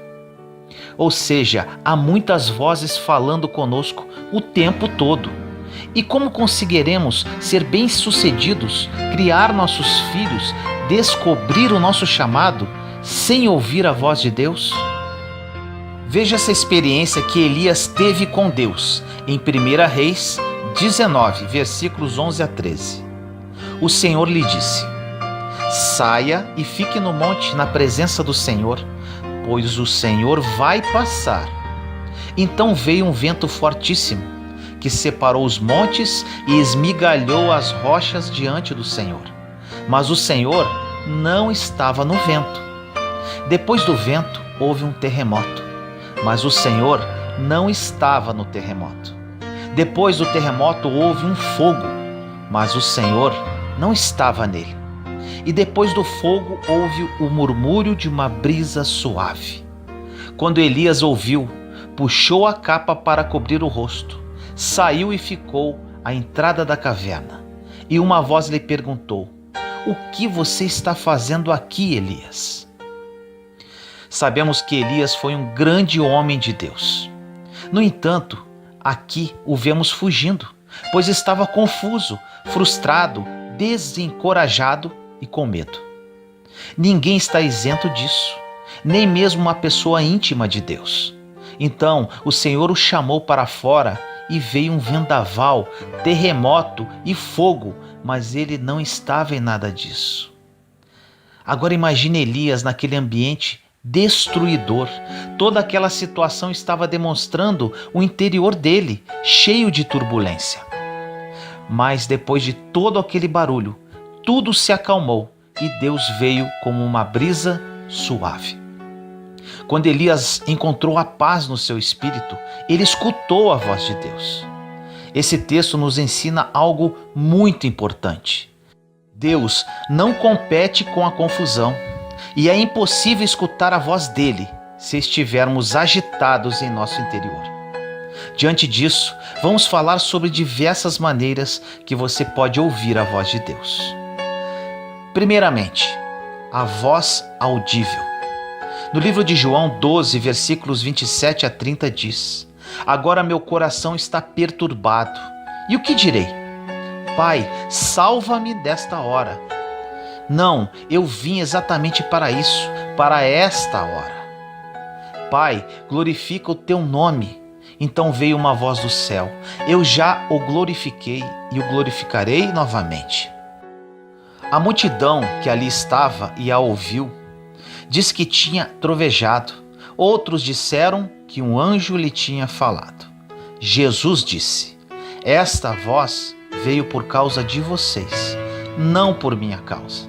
Ou seja, há muitas vozes falando conosco o tempo todo. E como conseguiremos ser bem-sucedidos, criar nossos filhos, descobrir o nosso chamado, sem ouvir a voz de Deus? Veja essa experiência que Elias teve com Deus em 1 Reis 19, versículos 11 a 13. O Senhor lhe disse: saia e fique no monte na presença do Senhor, pois o Senhor vai passar. Então veio um vento fortíssimo, que separou os montes e esmigalhou as rochas diante do Senhor. Mas o Senhor não estava no vento. Depois do vento houve um terremoto, mas o Senhor não estava no terremoto. Depois do terremoto houve um fogo, mas o Senhor não estava nele. E depois do fogo houve o murmúrio de uma brisa suave. Quando Elias ouviu, puxou a capa para cobrir o rosto, saiu e ficou à entrada da caverna. E uma voz lhe perguntou: o que você está fazendo aqui, Elias? Sabemos que Elias foi um grande homem de Deus. No entanto, aqui o vemos fugindo, pois estava confuso, frustrado, desencorajado e com medo. Ninguém está isento disso, nem mesmo uma pessoa íntima de Deus. Então o Senhor o chamou para fora e veio um vendaval, terremoto e fogo, mas ele não estava em nada disso. Agora imagine Elias naquele ambiente destruidor. Toda aquela situação estava demonstrando o interior dele, cheio de turbulência. Mas depois de todo aquele barulho, tudo se acalmou e Deus veio como uma brisa suave. Quando Elias encontrou a paz no seu espírito, ele escutou a voz de Deus. Esse texto nos ensina algo muito importante. Deus não compete com a confusão e é impossível escutar a voz dele se estivermos agitados em nosso interior. Diante disso, vamos falar sobre diversas maneiras que você pode ouvir a voz de Deus. Primeiramente, a voz audível. No livro de João 12, versículos 27 a 30 diz: agora meu coração está perturbado. E o que direi? Pai, salva-me desta hora. Não, eu vim exatamente para isso, para esta hora. Pai, glorifica o teu nome. Então veio uma voz do céu: eu já o glorifiquei e o glorificarei novamente. A multidão que ali estava e a ouviu diz que tinha trovejado. Outros disseram que um anjo lhe tinha falado. Jesus disse: esta voz veio por causa de vocês, não por minha causa.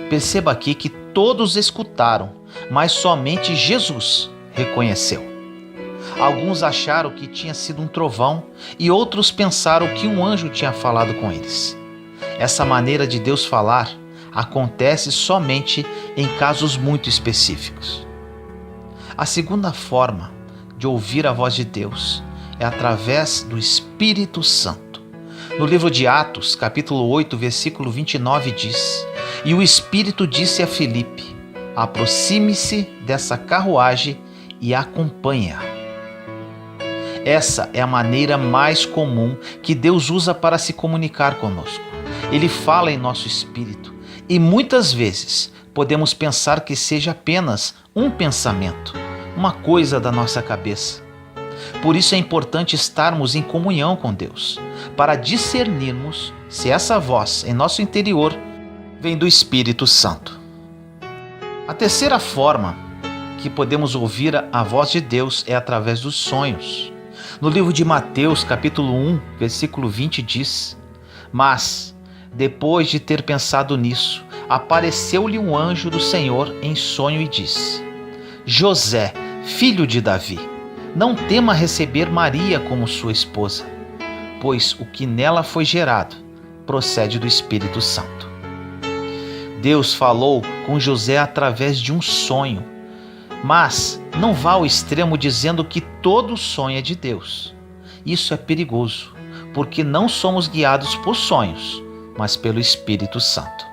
Perceba aqui que todos escutaram, mas somente Jesus reconheceu. Alguns acharam que tinha sido um trovão e outros pensaram que um anjo tinha falado com eles. Essa maneira de Deus falar acontece somente em casos muito específicos. A segunda forma de ouvir a voz de Deus é através do Espírito Santo. No livro de Atos, capítulo 8, versículo 29 diz: "E o Espírito disse a Filipe: aproxime-se dessa carruagem e acompanhe-a." Essa é a maneira mais comum que Deus usa para se comunicar conosco. Ele fala em nosso espírito e muitas vezes podemos pensar que seja apenas um pensamento, uma coisa da nossa cabeça. Por isso é importante estarmos em comunhão com Deus, para discernirmos se essa voz em nosso interior vem do Espírito Santo. A terceira forma que podemos ouvir a voz de Deus é através dos sonhos. No livro de Mateus, capítulo 1, versículo 20 diz: "Mas, depois de ter pensado nisso, apareceu-lhe um anjo do Senhor em sonho e disse: José, filho de Davi, não tema receber Maria como sua esposa, pois o que nela foi gerado procede do Espírito Santo." Deus falou com José através de um sonho, mas não vá ao extremo dizendo que todo sonho é de Deus. Isso é perigoso, porque não somos guiados por sonhos, mas pelo Espírito Santo.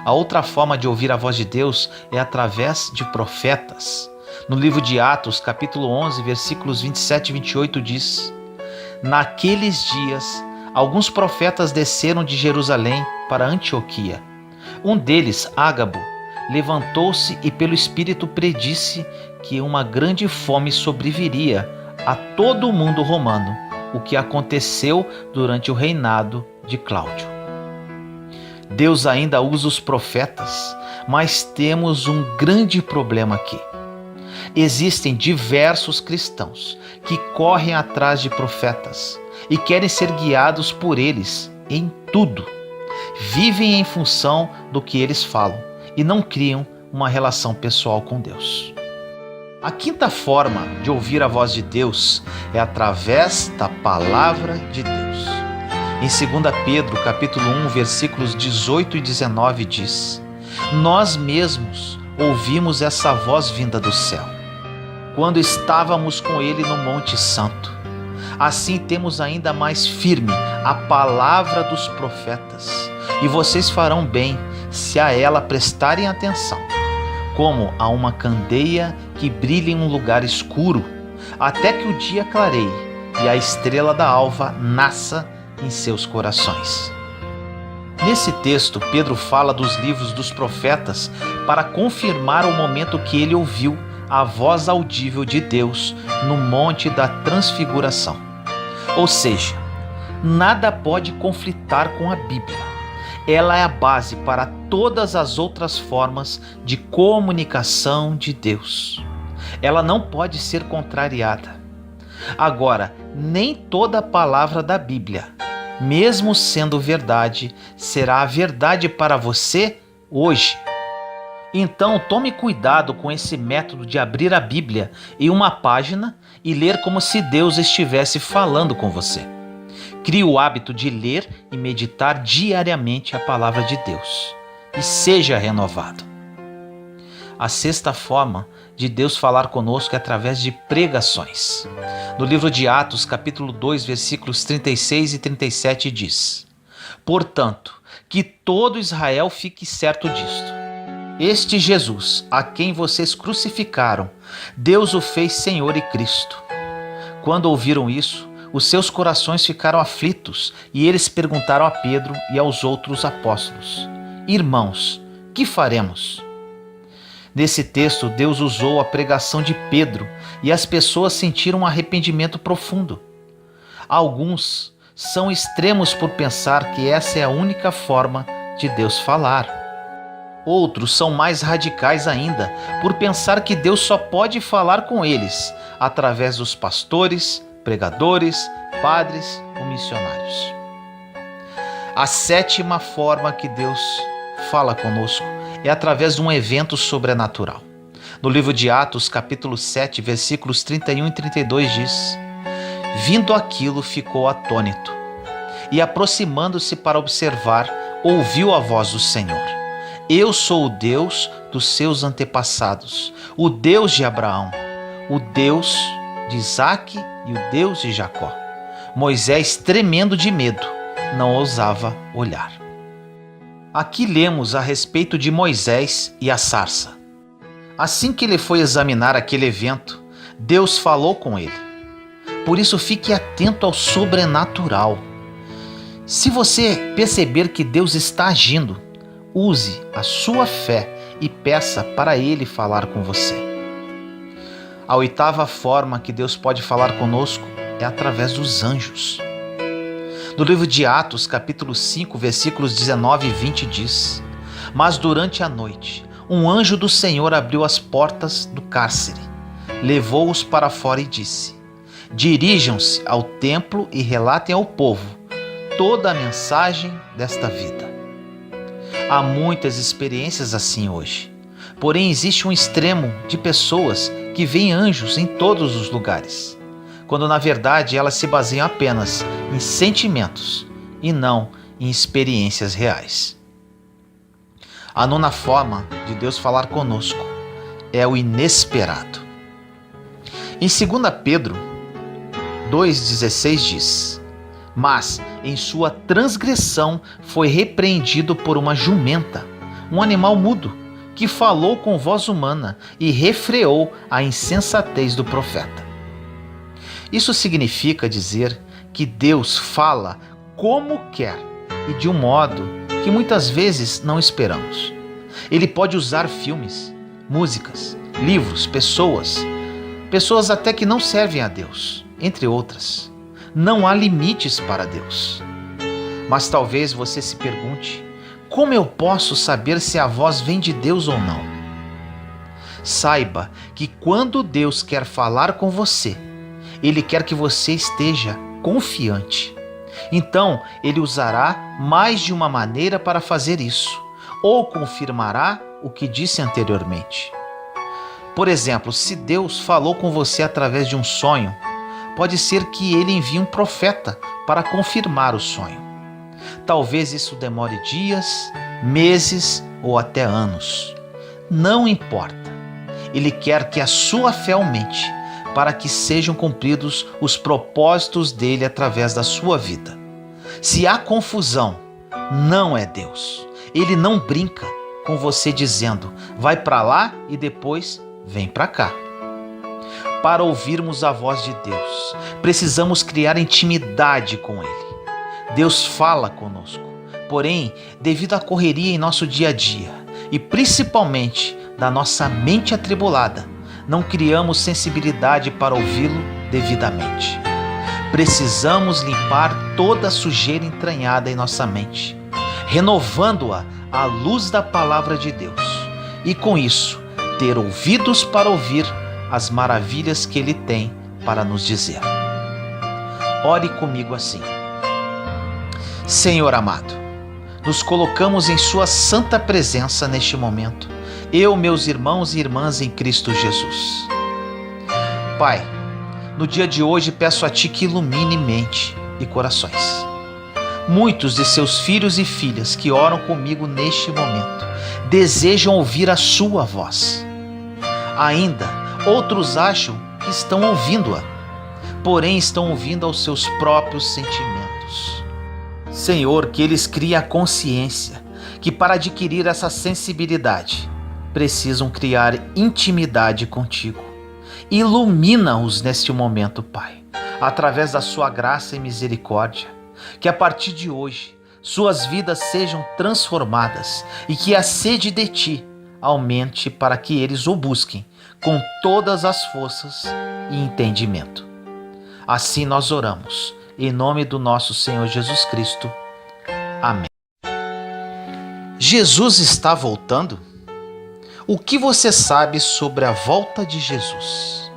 A outra forma de ouvir a voz de Deus é através de profetas. No livro de Atos, capítulo 11, versículos 27 e 28 diz: "Naqueles dias, alguns profetas desceram de Jerusalém para Antioquia. Um deles, Ágabo, levantou-se e pelo Espírito predisse que uma grande fome sobreviria a todo o mundo romano, o que aconteceu durante o reinado de Cláudio." Deus ainda usa os profetas, mas temos um grande problema aqui. Existem diversos cristãos que correm atrás de profetas e querem ser guiados por eles em tudo. Vivem em função do que eles falam e não criam uma relação pessoal com Deus. A quinta forma de ouvir a voz de Deus é através da palavra de Deus. Em 2 Pedro, capítulo 1, versículos 18 e 19 diz: "Nós mesmos ouvimos essa voz vinda do céu, quando estávamos com ele no Monte Santo. Assim temos ainda mais firme a palavra dos profetas, e vocês farão bem se a ela prestarem atenção, como a uma candeia que brilha em um lugar escuro, até que o dia clareie e a estrela da alva nasça em seus corações." Nesse texto, Pedro fala dos livros dos profetas para confirmar o momento que ele ouviu a voz audível de Deus no Monte da Transfiguração. Ou seja, nada pode conflitar com a Bíblia. Ela é a base para todas as outras formas de comunicação de Deus. Ela não pode ser contrariada. Agora, nem toda palavra da Bíblia, mesmo sendo verdade, será a verdade para você hoje. Então, tome cuidado com esse método de abrir a Bíblia em uma página e ler como se Deus estivesse falando com você. Crie o hábito de ler e meditar diariamente a palavra de Deus e seja renovado. A sexta forma de Deus falar conosco é através de pregações. No livro de Atos, capítulo 2, versículos 36 e 37 diz: "Portanto, que todo Israel fique certo disto. Este Jesus, a quem vocês crucificaram, Deus o fez Senhor e Cristo." Quando ouviram isso, os seus corações ficaram aflitos e eles perguntaram a Pedro e aos outros apóstolos: "Irmãos, que faremos?" Nesse texto, Deus usou a pregação de Pedro e as pessoas sentiram um arrependimento profundo. Alguns são extremos por pensar que essa é a única forma de Deus falar. Outros são mais radicais ainda por pensar que Deus só pode falar com eles através dos pastores, pregadores, padres ou missionários. A sétima forma que Deus fala conosco é através de um evento sobrenatural. No livro de Atos, capítulo 7, versículos 31 e 32 diz: "Vindo aquilo, ficou atônito e, aproximando-se para observar, ouviu a voz do Senhor: Eu sou o Deus dos seus antepassados, o Deus de Abraão, o Deus de Isaque e o Deus de Jacó. Moisés, tremendo de medo, não ousava olhar. Aqui lemos a respeito de Moisés e a sarça. Assim que ele foi examinar aquele evento, Deus falou com ele. Por isso, fique atento ao sobrenatural. Se você perceber que Deus está agindo, use a sua fé e peça para Ele falar com você. A oitava forma que Deus pode falar conosco é através dos anjos. No livro de Atos, capítulo 5, versículos 19 e 20 diz: Mas durante a noite, um anjo do Senhor abriu as portas do cárcere, levou-os para fora e disse: Dirijam-se ao templo e relatem ao povo toda a mensagem desta vida. Há muitas experiências assim hoje, porém existe um extremo de pessoas que veem anjos em todos os lugares, quando na verdade elas se baseiam apenas em sentimentos e não em experiências reais. A nona forma de Deus falar conosco é o inesperado. Em 2 Pedro 2,16 diz: Mas em sua transgressão foi repreendido por uma jumenta, um animal mudo, que falou com voz humana e refreou a insensatez do profeta. Isso significa dizer que Deus fala como quer e de um modo que muitas vezes não esperamos. Ele pode usar filmes, músicas, livros, pessoas até que não servem a Deus, entre outras. Não há limites para Deus. Mas talvez você se pergunte: como eu posso saber se a voz vem de Deus ou não? Saiba que quando Deus quer falar com você, Ele quer que você esteja confiante. Então, Ele usará mais de uma maneira para fazer isso, ou confirmará o que disse anteriormente. Por exemplo, se Deus falou com você através de um sonho, pode ser que Ele envie um profeta para confirmar o sonho. Talvez isso demore dias, meses ou até anos. Não importa. Ele quer que a sua fé aumente para que sejam cumpridos os propósitos dele através da sua vida. Se há confusão, não é Deus. Ele não brinca com você dizendo: vai para lá e depois vem para cá. Para ouvirmos a voz de Deus, precisamos criar intimidade com Ele. Deus fala conosco, porém, devido à correria em nosso dia a dia e principalmente da nossa mente atribulada, não criamos sensibilidade para ouvi-lo devidamente. Precisamos limpar toda a sujeira entranhada em nossa mente, renovando-a à luz da palavra de Deus, e com isso, ter ouvidos para ouvir as maravilhas que Ele tem para nos dizer. Ore comigo assim: Senhor amado, nos colocamos em Sua santa presença neste momento, eu, meus irmãos e irmãs em Cristo Jesus. Pai, no dia de hoje peço a Ti que ilumine mente e corações. Muitos de Seus filhos e filhas que oram comigo neste momento desejam ouvir a Sua voz. Ainda, outros acham que estão ouvindo-a, porém estão ouvindo aos seus próprios sentimentos. Senhor, que eles criem a consciência que para adquirir essa sensibilidade, precisam criar intimidade contigo. Ilumina-os neste momento, Pai, através da Sua graça e misericórdia, que a partir de hoje suas vidas sejam transformadas e que a sede de Ti aumente para que eles o busquem com todas as forças e entendimento. Assim nós oramos, em nome do nosso Senhor Jesus Cristo. Amém. Jesus está voltando? O que você sabe sobre a volta de Jesus?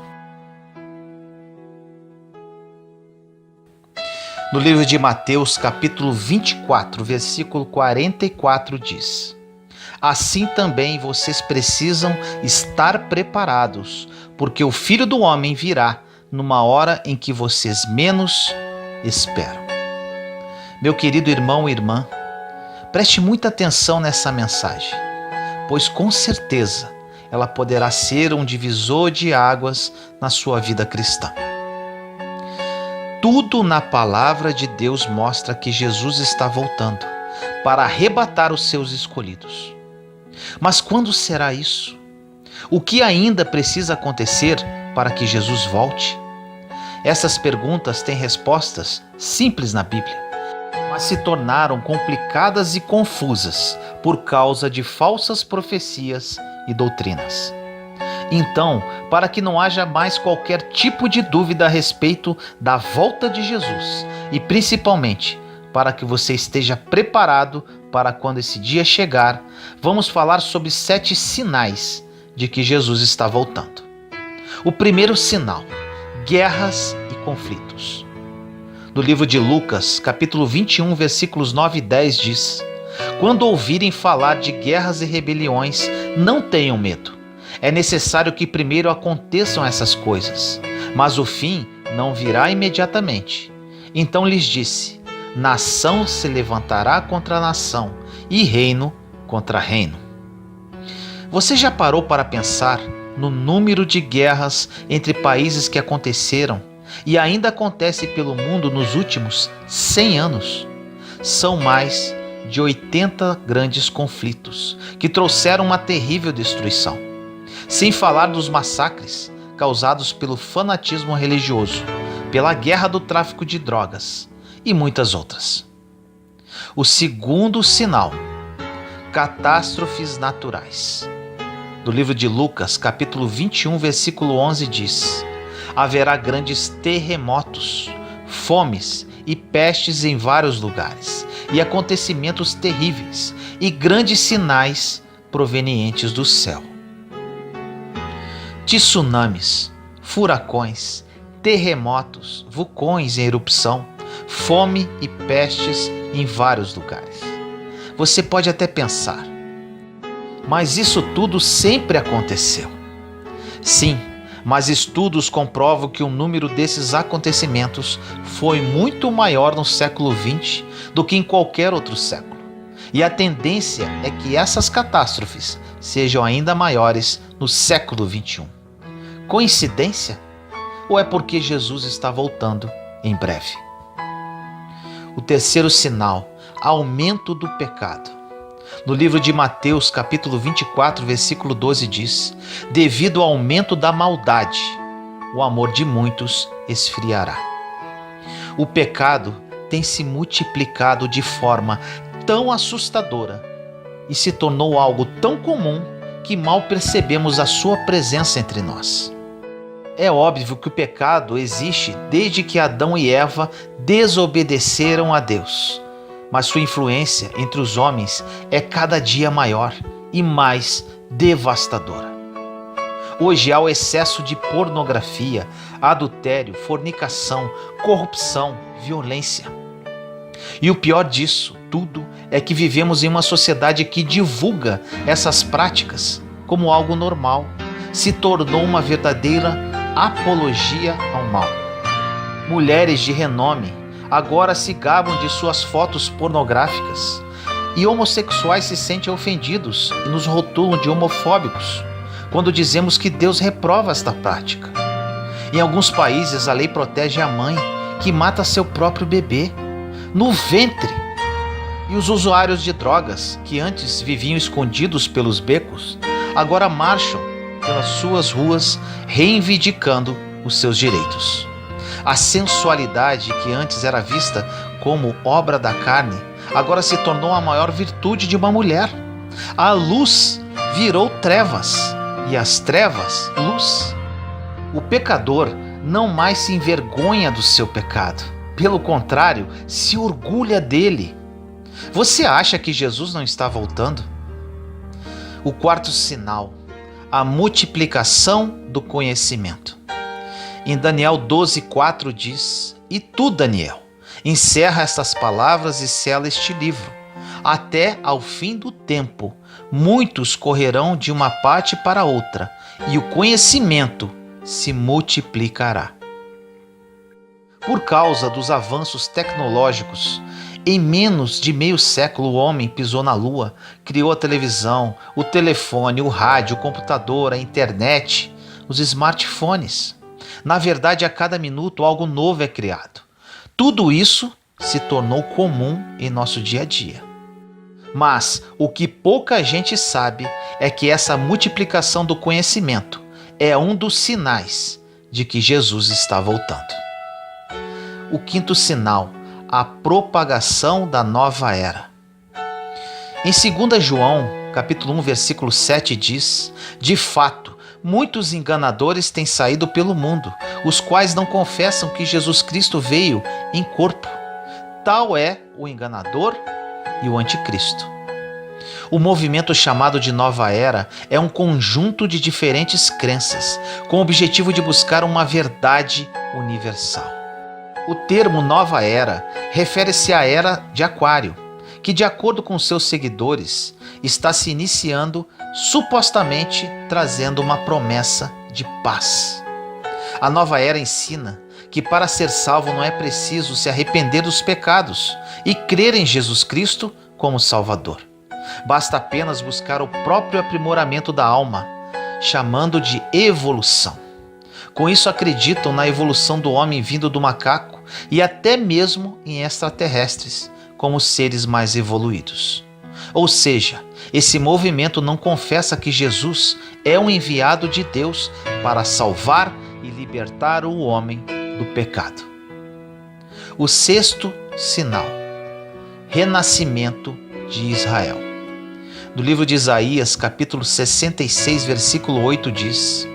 No livro de Mateus, capítulo 24, versículo 44 diz: Assim também vocês precisam estar preparados, porque o Filho do Homem virá numa hora em que vocês menos esperam. Meu querido irmão e irmã, preste muita atenção nessa mensagem, pois com certeza ela poderá ser um divisor de águas na sua vida cristã. Tudo na palavra de Deus mostra que Jesus está voltando para arrebatar os seus escolhidos. Mas quando será isso? O que ainda precisa acontecer para que Jesus volte? Essas perguntas têm respostas simples na Bíblia, mas se tornaram complicadas e confusas por causa de falsas profecias e doutrinas. Então, para que não haja mais qualquer tipo de dúvida a respeito da volta de Jesus e principalmente para que você esteja preparado para quando esse dia chegar, vamos falar sobre 7 sinais de que Jesus está voltando. O primeiro sinal: guerras e conflitos. No livro de Lucas, capítulo 21, versículos 9 e 10 diz: Quando ouvirem falar de guerras e rebeliões, não tenham medo. É necessário que primeiro aconteçam essas coisas, mas o fim não virá imediatamente. Então lhes disse: nação se levantará contra nação e reino contra reino. Você já parou para pensar no número de guerras entre países que aconteceram e ainda acontece pelo mundo nos últimos 100 anos? São mais de 80 grandes conflitos que trouxeram uma terrível destruição. Sem falar dos massacres causados pelo fanatismo religioso, pela guerra do tráfico de drogas e muitas outras. O segundo sinal: catástrofes naturais. No livro de Lucas, capítulo 21, versículo 11 diz: haverá grandes terremotos, fomes e pestes em vários lugares, e acontecimentos terríveis e grandes sinais provenientes do céu. Tsunamis, furacões, terremotos, vulcões em erupção, fome e pestes em vários lugares. Você pode até pensar, mas isso tudo sempre aconteceu. Sim, mas estudos comprovam que o número desses acontecimentos foi muito maior no século XX do que em qualquer outro século. E a tendência é que essas catástrofes sejam ainda maiores no século XXI. Coincidência? Ou é porque Jesus está voltando em breve? O terceiro sinal: aumento do pecado. No livro de Mateus, capítulo 24, versículo 12 diz: devido ao aumento da maldade, o amor de muitos esfriará. O pecado tem se multiplicado de forma tão assustadora e se tornou algo tão comum que mal percebemos a sua presença entre nós. É óbvio que o pecado existe desde que Adão e Eva desobedeceram a Deus, mas sua influência entre os homens é cada dia maior e mais devastadora. Hoje há o excesso de pornografia, adultério, fornicação, corrupção, violência. E o pior disso tudo é que vivemos em uma sociedade que divulga essas práticas como algo normal, se tornou uma verdadeira apologia ao mal. Mulheres de renome agora se gabam de suas fotos pornográficas e homossexuais se sentem ofendidos e nos rotulam de homofóbicos quando dizemos que Deus reprova esta prática. Em alguns países a lei protege a mãe que mata seu próprio bebê no ventre, e os usuários de drogas que antes viviam escondidos pelos becos agora marcham pelas suas ruas reivindicando os seus direitos. A sensualidade que antes era vista como obra da carne agora se tornou a maior virtude de uma mulher. A luz virou trevas e as trevas luz. O pecador não mais se envergonha do seu pecado, pelo contrário, se orgulha dele. Você acha que Jesus não está voltando? O quarto sinal: a multiplicação do conhecimento. Em Daniel 12:4 diz: e tu, Daniel, encerra estas palavras e sela este livro. Até ao fim do tempo, muitos correrão de uma parte para outra, e o conhecimento se multiplicará. Por causa dos avanços tecnológicos, Em menos de meio século, o homem pisou na lua, criou a televisão, o telefone, o rádio, o computador, a internet, os smartphones. Na verdade, a cada minuto algo novo é criado. Tudo isso se tornou comum em nosso dia a dia. Mas o que pouca gente sabe é que essa multiplicação do conhecimento é um dos sinais de que Jesus está voltando. O quinto sinal, a propagação da nova era. Em 2 João, capítulo 1, versículo 7 diz: de fato, muitos enganadores têm saído pelo mundo, os quais não confessam que Jesus Cristo veio em corpo. Tal é o enganador e o anticristo. O movimento chamado de Nova Era é um conjunto de diferentes crenças, com o objetivo de buscar uma verdade universal. O termo Nova Era refere-se à Era de Aquário, que, de acordo com seus seguidores, está se iniciando, supostamente trazendo uma promessa de paz. A Nova Era ensina que para ser salvo não é preciso se arrepender dos pecados e crer em Jesus Cristo como Salvador. Basta apenas buscar o próprio aprimoramento da alma, chamando de evolução. Com isso acreditam na evolução do homem vindo do macaco e até mesmo em extraterrestres, como seres mais evoluídos. Ou seja, esse movimento não confessa que Jesus é um enviado de Deus para salvar e libertar o homem do pecado. O sexto sinal, renascimento de Israel. No livro de Isaías, capítulo 66, versículo 8 diz: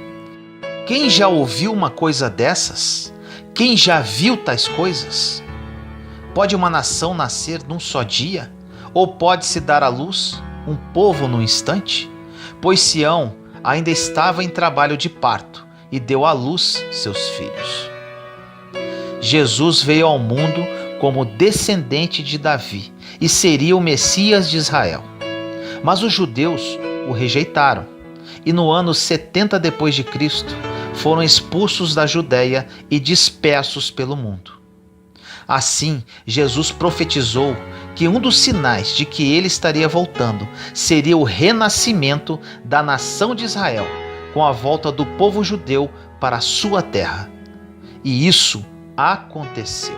quem já ouviu uma coisa dessas? Quem já viu tais coisas? Pode uma nação nascer num só dia? Ou pode-se dar à luz um povo num instante? Pois Sião ainda estava em trabalho de parto e deu à luz seus filhos. Jesus veio ao mundo como descendente de Davi e seria o Messias de Israel. Mas os judeus o rejeitaram e no ano 70 depois de Cristo foram expulsos da Judéia e dispersos pelo mundo. Assim, Jesus profetizou que um dos sinais de que ele estaria voltando seria o renascimento da nação de Israel, com a volta do povo judeu para a sua terra. E isso aconteceu.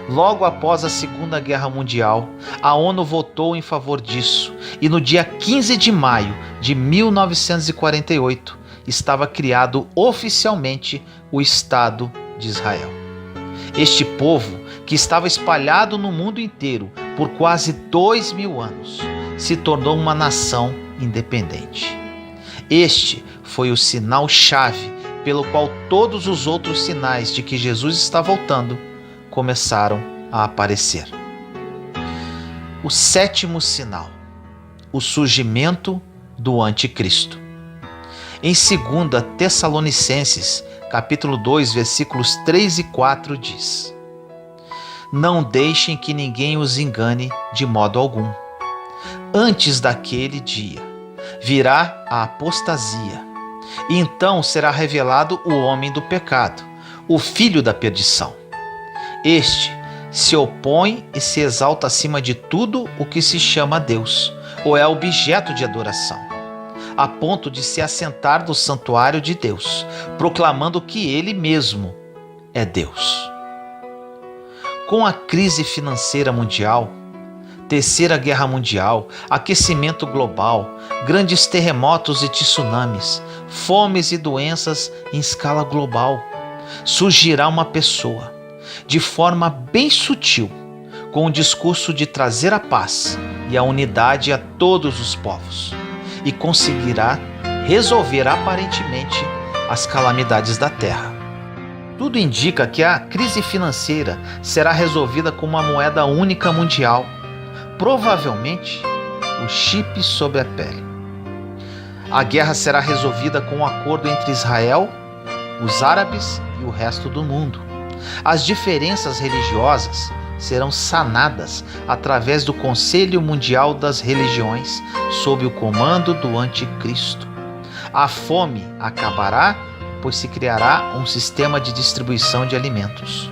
Logo após a Segunda Guerra Mundial, a ONU votou em favor disso e no dia 15 de maio de 1948 estava criado oficialmente o Estado de Israel. Este povo, que estava espalhado no mundo inteiro por quase 2000 anos, se tornou uma nação independente. Este foi o sinal-chave pelo qual todos os outros sinais de que Jesus está voltando começaram a aparecer. O sétimo sinal, o surgimento do anticristo. Em 2 Tessalonicenses, capítulo 2, versículos 3 e 4 diz: não deixem que ninguém os engane de modo algum. Antes daquele dia virá a apostasia, e então será revelado o homem do pecado, o filho da perdição. Este se opõe e se exalta acima de tudo o que se chama Deus, ou é objeto de adoração, a ponto de se assentar no santuário de Deus, proclamando que ele mesmo é Deus. Com a crise financeira mundial, Terceira Guerra Mundial, aquecimento global, grandes terremotos e tsunamis, fomes e doenças em escala global, surgirá uma pessoa, de forma bem sutil, com o discurso de trazer a paz e a unidade a todos os povos, e conseguirá resolver aparentemente as calamidades da terra. Tudo indica que a crise financeira será resolvida com uma moeda única mundial, provavelmente o chip sobre a pele. A guerra será resolvida com um acordo entre Israel, os árabes e o resto do mundo. As diferenças religiosas serão sanadas através do Conselho Mundial das Religiões, sob o comando do Anticristo. A fome acabará, pois se criará um sistema de distribuição de alimentos.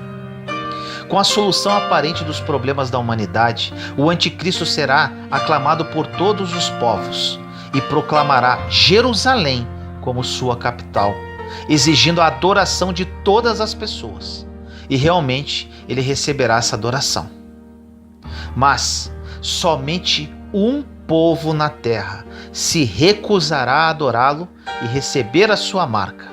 Com a solução aparente dos problemas da humanidade, o anticristo será aclamado por todos os povos e proclamará Jerusalém como sua capital, exigindo a adoração de todas as pessoas. E realmente ele receberá essa adoração. Mas somente um povo na terra se recusará a adorá-lo e receber a sua marca.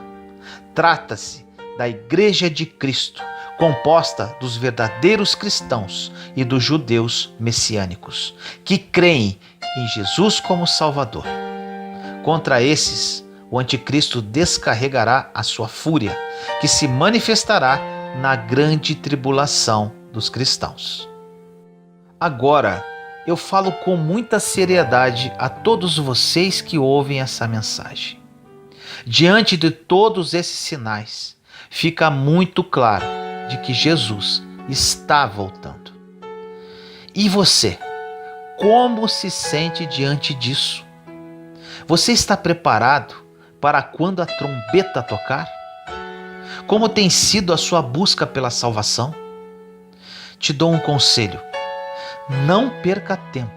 Trata-se da Igreja de Cristo, composta dos verdadeiros cristãos e dos judeus messiânicos, que creem em Jesus como Salvador. Contra esses, o anticristo descarregará a sua fúria, que se manifestará na grande tribulação dos cristãos. Agora, eu falo com muita seriedade a todos vocês que ouvem essa mensagem. Diante de todos esses sinais, fica muito claro de que Jesus está voltando. E você, como se sente diante disso? Você está preparado para quando a trombeta tocar? Como tem sido a sua busca pela salvação? Te dou um conselho: não perca tempo.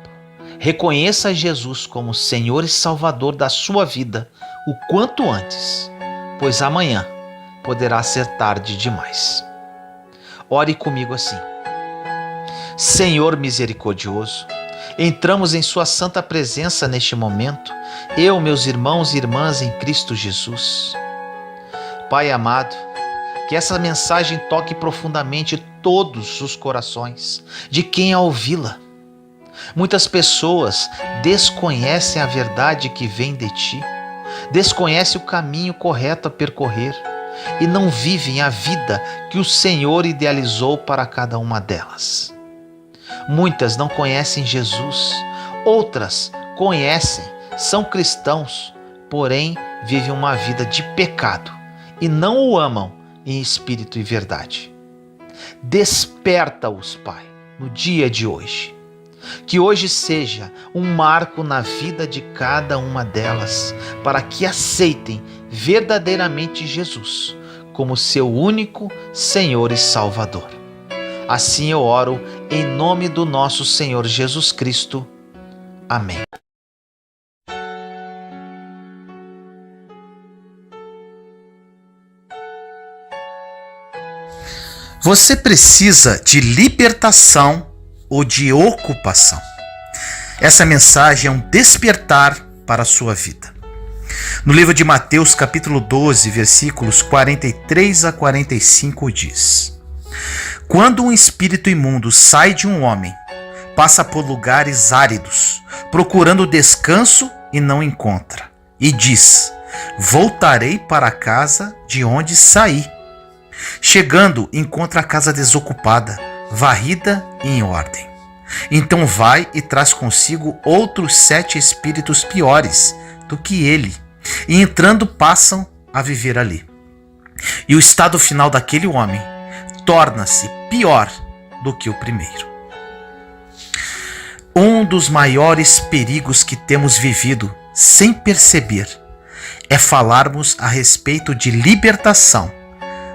Reconheça Jesus como Senhor e Salvador da sua vida o quanto antes, pois amanhã poderá ser tarde demais. Ore comigo assim: Senhor misericordioso, entramos em sua santa presença neste momento, eu, meus irmãos e irmãs em Cristo Jesus. Pai amado, que essa mensagem toque profundamente todos os corações de quem a ouvi-la. Muitas pessoas desconhecem a verdade que vem de ti, desconhecem o caminho correto a percorrer e não vivem a vida que o Senhor idealizou para cada uma delas. Muitas não conhecem Jesus, outras conhecem, são cristãos, porém vivem uma vida de pecado e não o amam em espírito e verdade. Desperta-os, Pai, no dia de hoje. Que hoje seja um marco na vida de cada uma delas, para que aceitem verdadeiramente Jesus como seu único Senhor e Salvador. Assim eu oro em nome do nosso Senhor Jesus Cristo. Amém. Você precisa de libertação ou de ocupação? Essa mensagem é um despertar para a sua vida. No livro de Mateus, capítulo 12, versículos 43 a 45 diz: Quando um espírito imundo sai de um homem, passa por lugares áridos, procurando descanso e não encontra. E diz: Voltarei para a casa de onde saí. Chegando, encontra a casa desocupada, varrida e em ordem. Então vai e traz consigo outros 7 espíritos piores do que ele, e entrando passam a viver ali. E o estado final daquele homem torna-se pior do que o primeiro. Um dos maiores perigos que temos vivido sem perceber é falarmos a respeito de libertação,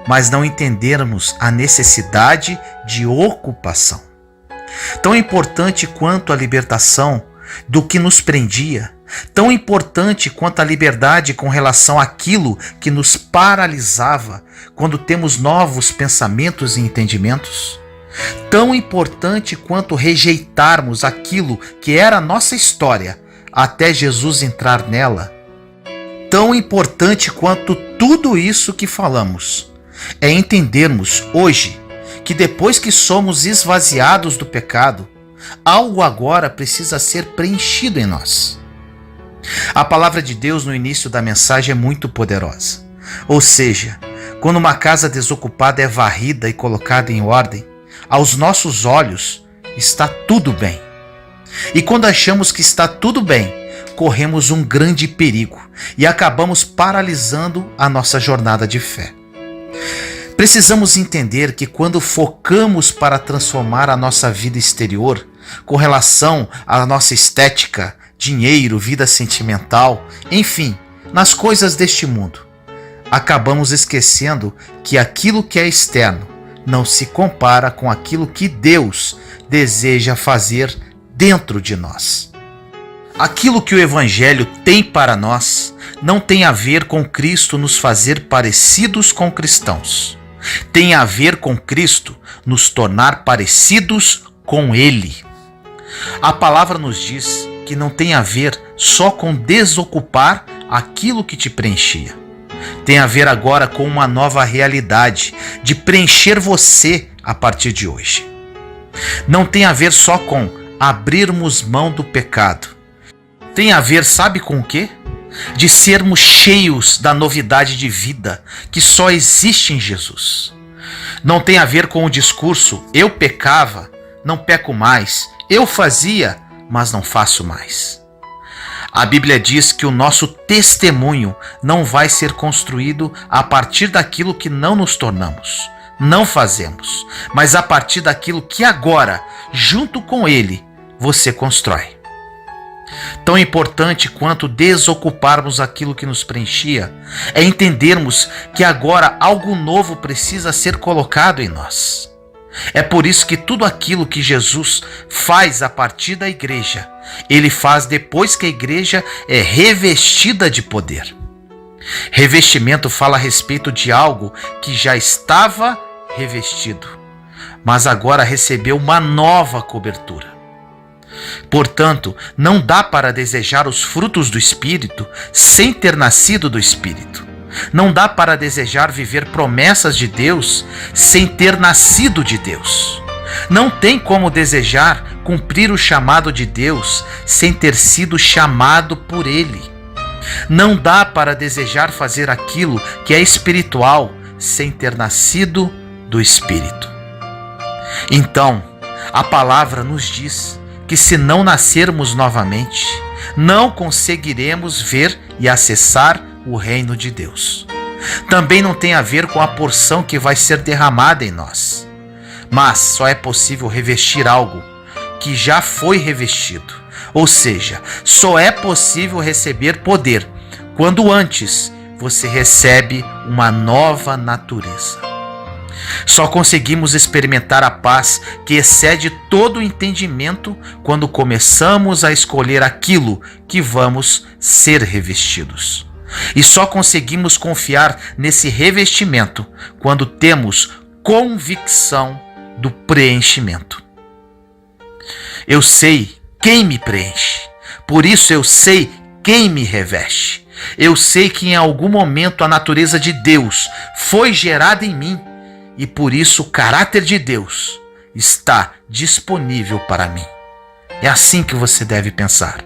mas não entendermos a necessidade de ocupação. Tão importante quanto a libertação do que nos prendia, tão importante quanto a liberdade com relação àquilo que nos paralisava quando temos novos pensamentos e entendimentos, tão importante quanto rejeitarmos aquilo que era a nossa história até Jesus entrar nela, tão importante quanto tudo isso que falamos é entendermos hoje que depois que somos esvaziados do pecado, algo agora precisa ser preenchido em nós. A palavra de Deus no início da mensagem é muito poderosa. Ou seja, quando uma casa desocupada é varrida e colocada em ordem, aos nossos olhos está tudo bem. E quando achamos que está tudo bem, corremos um grande perigo e acabamos paralisando a nossa jornada de fé. Precisamos entender que quando focamos para transformar a nossa vida exterior com relação à nossa estética, dinheiro, vida sentimental, enfim, nas coisas deste mundo, acabamos esquecendo que aquilo que é externo não se compara com aquilo que Deus deseja fazer dentro de nós. Aquilo que o Evangelho tem para nós não tem a ver com Cristo nos fazer parecidos com cristãos. Tem a ver com Cristo nos tornar parecidos com Ele. A palavra nos diz que não tem a ver só com desocupar aquilo que te preenchia. Tem a ver agora com uma nova realidade de preencher você a partir de hoje. Não tem a ver só com abrirmos mão do pecado. Tem a ver, sabe com o quê? De sermos cheios da novidade de vida que só existe em Jesus. Não tem a ver com o discurso eu pecava, não peco mais, eu fazia, mas não faço mais. A Bíblia diz que o nosso testemunho não vai ser construído a partir daquilo que não nos tornamos, não fazemos, mas a partir daquilo que agora, junto com Ele, você constrói. Tão importante quanto desocuparmos aquilo que nos preenchia é entendermos que agora algo novo precisa ser colocado em nós. É por isso que tudo aquilo que Jesus faz a partir da igreja, Ele faz depois que a igreja é revestida de poder. Revestimento fala a respeito de algo que já estava revestido, mas agora recebeu uma nova cobertura. Portanto, não dá para desejar os frutos do Espírito sem ter nascido do Espírito. Não dá para desejar viver promessas de Deus sem ter nascido de Deus. Não tem como desejar cumprir o chamado de Deus sem ter sido chamado por Ele. Não dá para desejar fazer aquilo que é espiritual sem ter nascido do Espírito. Então, a palavra nos diz que se não nascermos novamente, não conseguiremos ver e acessar o reino de Deus. Também não tem a ver com a porção que vai ser derramada em nós, mas só é possível revestir algo que já foi revestido, ou seja, só é possível receber poder quando antes você recebe uma nova natureza. Só conseguimos experimentar a paz que excede todo o entendimento quando começamos a escolher aquilo que vamos ser revestidos. E só conseguimos confiar nesse revestimento quando temos convicção do preenchimento. Eu sei quem me preenche, por isso eu sei quem me reveste. Eu sei que em algum momento a natureza de Deus foi gerada em mim e por isso o caráter de Deus está disponível para mim. É assim que você deve pensar.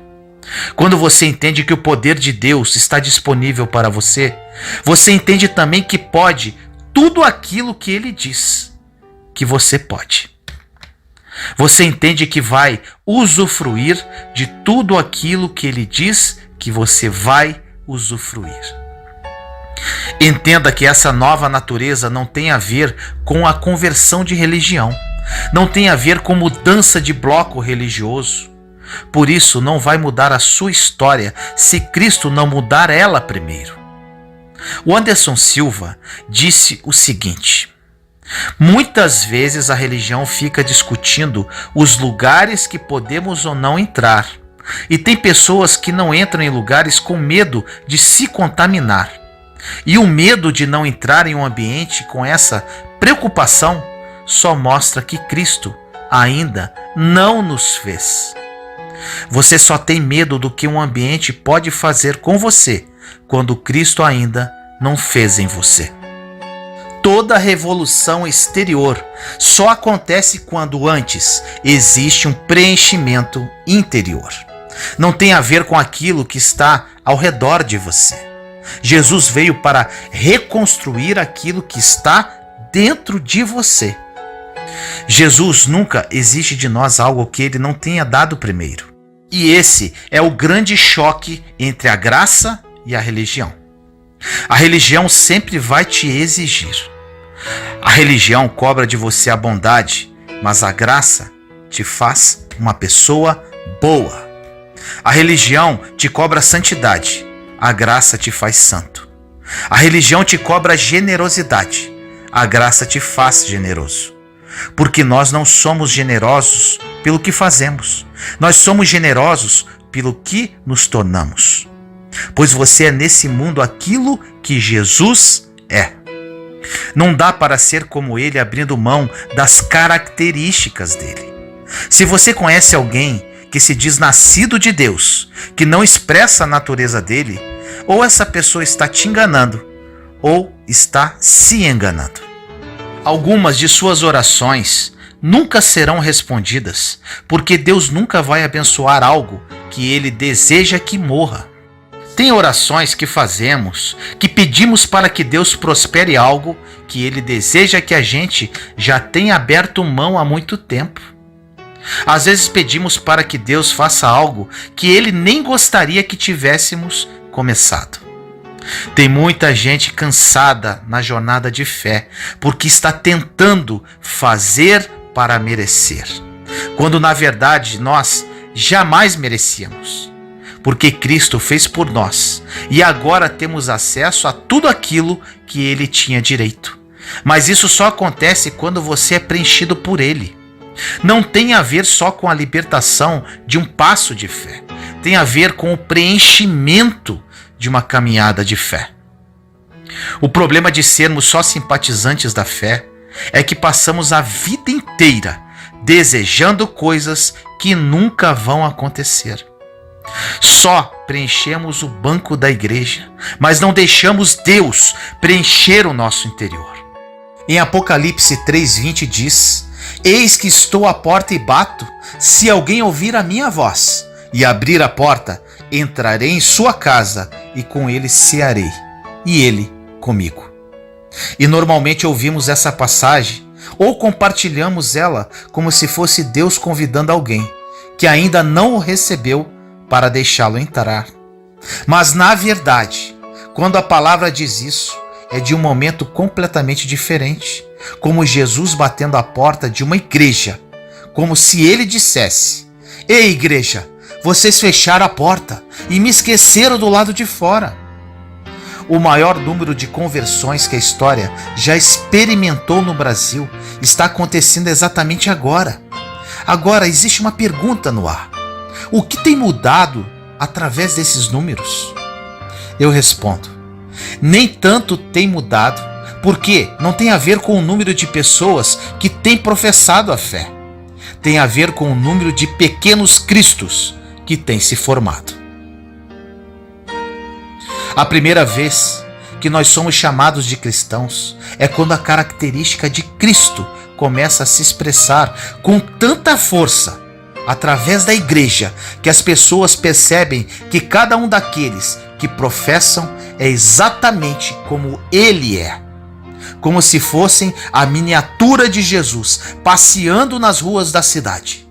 Quando você entende que o poder de Deus está disponível para você, você entende também que pode tudo aquilo que Ele diz que você pode. Você entende que vai usufruir de tudo aquilo que Ele diz que você vai usufruir. Entenda que essa nova natureza não tem a ver com a conversão de religião, não tem a ver com mudança de bloco religioso. Por isso, não vai mudar a sua história se Cristo não mudar ela primeiro. O Anderson Silva disse o seguinte: muitas vezes a religião fica discutindo os lugares que podemos ou não entrar, e tem pessoas que não entram em lugares com medo de se contaminar. E o medo de não entrar em um ambiente com essa preocupação só mostra que Cristo ainda não nos fez. Você só tem medo do que um ambiente pode fazer com você quando Cristo ainda não fez em você. Toda revolução exterior só acontece quando antes existe um preenchimento interior. Não tem a ver com aquilo que está ao redor de você. Jesus veio para reconstruir aquilo que está dentro de você. Jesus nunca exige de nós algo que Ele não tenha dado primeiro. E esse é o grande choque entre a graça e a religião. A religião sempre vai te exigir. A religião cobra de você a bondade, mas a graça te faz uma pessoa boa. A religião te cobra santidade, a graça te faz santo. A religião te cobra generosidade, A graça te faz generoso. Porque nós não somos generosos pelo que fazemos. Nós somos generosos pelo que nos tornamos. Pois você é nesse mundo aquilo que Jesus é. Não dá para ser como ele abrindo mão das características dele. Se você conhece alguém que se diz nascido de Deus, que não expressa a natureza dele, ou essa pessoa está te enganando, ou está se enganando. Algumas de suas orações nunca serão respondidas, porque Deus nunca vai abençoar algo que ele deseja que morra. Tem orações que fazemos, que pedimos para que Deus prospere algo que ele deseja que a gente já tenha aberto mão há muito tempo. Às vezes pedimos para que Deus faça algo que ele nem gostaria que tivéssemos começado. Tem muita gente cansada na jornada de fé, porque está tentando fazer para merecer, quando na verdade nós jamais merecíamos, porque Cristo fez por nós e agora temos acesso a tudo aquilo que ele tinha direito. Mas isso só acontece quando você é preenchido por ele. Não tem a ver só com a libertação de um passo de fé, tem a ver com o preenchimento de uma caminhada de fé. O problema de sermos só simpatizantes da fé é que passamos a vida inteira desejando coisas que nunca vão acontecer. Só preenchemos o banco da igreja, mas não deixamos Deus preencher o nosso interior. Em Apocalipse 3:20 diz: Eis que estou à porta e bato, se alguém ouvir a minha voz e abrir a porta, entrarei em sua casa e com ele cearei, e ele comigo. E normalmente ouvimos essa passagem ou compartilhamos ela como se fosse Deus convidando alguém que ainda não o recebeu para deixá-lo entrar. Mas na verdade, quando a palavra diz isso, é de um momento completamente diferente, como Jesus batendo a porta de uma igreja, como se ele dissesse: Ei, igreja, vocês fecharam a porta e me esqueceram do lado de fora. O maior número de conversões que a história já experimentou no Brasil está acontecendo exatamente agora. Agora existe uma pergunta no ar: o que tem mudado através desses números? Eu respondo: nem tanto tem mudado, porque não tem a ver com o número de pessoas que têm professado a fé. Tem a ver com o número de pequenos cristos que têm se formado. A primeira vez que nós somos chamados de cristãos é quando a característica de Cristo começa a se expressar com tanta força através da igreja que as pessoas percebem que cada um daqueles que professam é exatamente como ele é, como se fossem a miniatura de Jesus passeando nas ruas da cidade.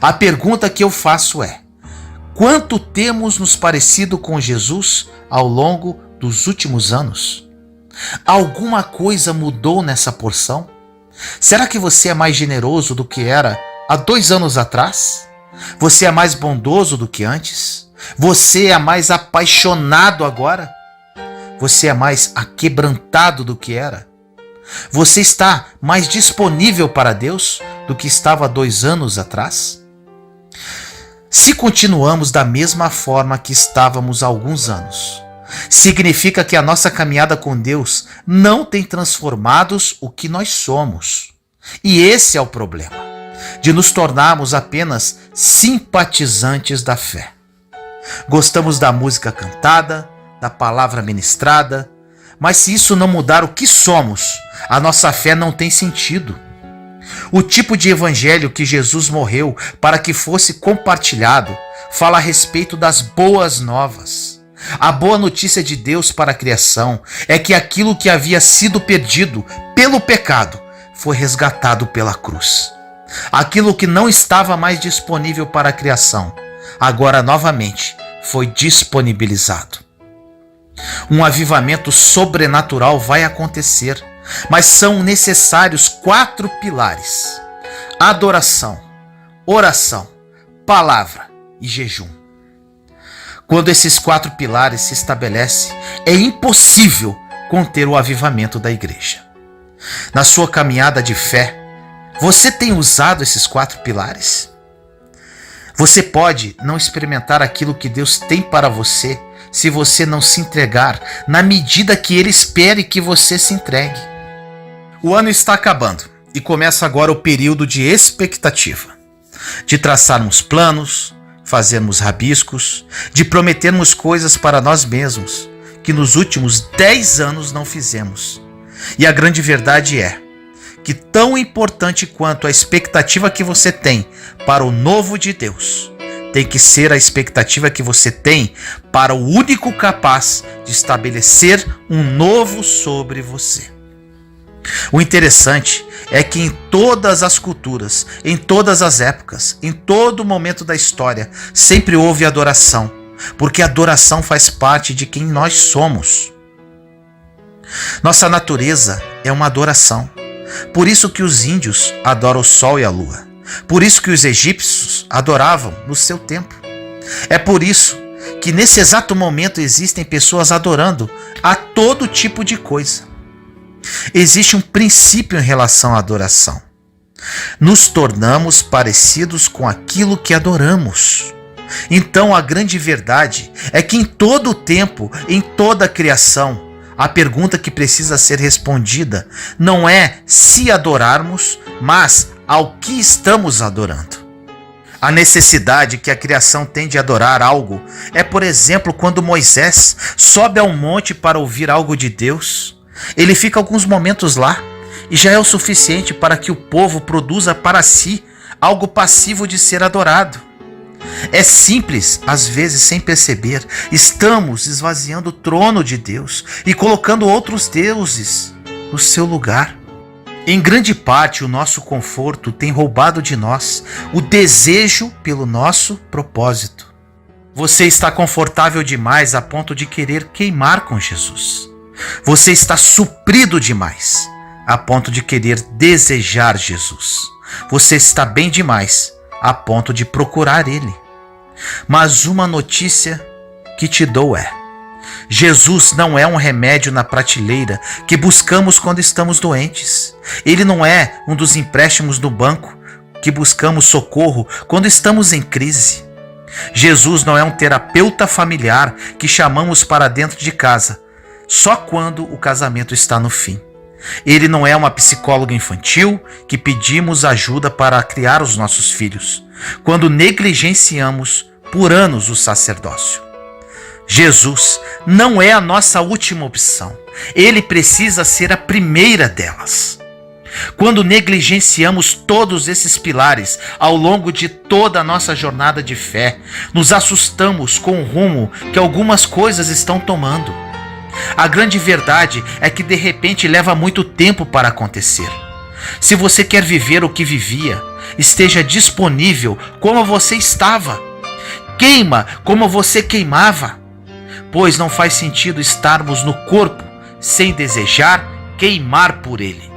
A pergunta que eu faço é: quanto temos nos parecido com Jesus ao longo dos últimos anos? Alguma coisa mudou nessa porção? Será que você é mais generoso do que era há 2 anos atrás? Você é mais bondoso do que antes? Você é mais apaixonado agora? Você é mais aquebrantado do que era? Você está mais disponível para Deus do que estava há 2 anos atrás? Se continuamos da mesma forma que estávamos há alguns anos, significa que a nossa caminhada com Deus não tem transformado o que nós somos. E esse é o problema, de nos tornarmos apenas simpatizantes da fé. Gostamos da música cantada, da palavra ministrada, mas se isso não mudar o que somos, a nossa fé não tem sentido. O tipo de evangelho que Jesus morreu para que fosse compartilhado fala a respeito das boas novas. A boa notícia de Deus para a criação é que aquilo que havia sido perdido pelo pecado foi resgatado pela cruz. Aquilo que não estava mais disponível para a criação, agora novamente foi disponibilizado. Um avivamento sobrenatural vai acontecer, mas são necessários 4 pilares: adoração, oração, palavra e jejum. Quando esses 4 pilares se estabelecem, é impossível conter o avivamento da igreja. Na sua caminhada de fé, você tem usado esses 4 pilares? Você pode não experimentar aquilo que Deus tem para você se você não se entregar na medida que Ele espere que você se entregue. O ano está acabando e começa agora o período de expectativa, de traçarmos planos, fazermos rabiscos, de prometermos coisas para nós mesmos que nos últimos 10 anos não fizemos. E a grande verdade é que tão importante quanto a expectativa que você tem para o novo de Deus, tem que ser a expectativa que você tem para o único capaz de estabelecer um novo sobre você. O interessante é que em todas as culturas, em todas as épocas, em todo momento da história, sempre houve adoração, porque a adoração faz parte de quem nós somos. Nossa natureza é uma adoração. Por isso que os índios adoram o sol e a lua. Por isso que os egípcios adoravam no seu templo. É por isso que nesse exato momento existem pessoas adorando a todo tipo de coisa. Existe um princípio em relação à adoração. Nos tornamos parecidos com aquilo que adoramos. Então a grande verdade é que em todo o tempo, em toda a criação, a pergunta que precisa ser respondida não é se adorarmos, mas ao que estamos adorando. A necessidade que a criação tem de adorar algo é, por exemplo, quando Moisés sobe ao monte para ouvir algo de Deus. Ele fica alguns momentos lá e já é o suficiente para que o povo produza para si algo passivo de ser adorado. É simples, às vezes sem perceber, estamos esvaziando o trono de Deus e colocando outros deuses no seu lugar. Em grande parte, o nosso conforto tem roubado de nós o desejo pelo nosso propósito. Você está confortável demais a ponto de querer queimar com Jesus. Você está suprido demais a ponto de querer desejar Jesus. Você está bem demais a ponto de procurar Ele. Mas uma notícia que te dou é: Jesus não é um remédio na prateleira que buscamos quando estamos doentes. Ele não é um dos empréstimos do banco que buscamos socorro quando estamos em crise. Jesus não é um terapeuta familiar que chamamos para dentro de casa só quando o casamento está no fim. Ele não é uma psicóloga infantil que pedimos ajuda para criar os nossos filhos, quando negligenciamos por anos o sacerdócio. Jesus não é a nossa última opção. Ele precisa ser a primeira delas. Quando negligenciamos todos esses pilares ao longo de toda a nossa jornada de fé, nos assustamos com o rumo que algumas coisas estão tomando. A grande verdade é que de repente leva muito tempo para acontecer. Se você quer viver o que vivia, esteja disponível como você estava. Queima como você queimava, pois não faz sentido estarmos no corpo sem desejar queimar por ele.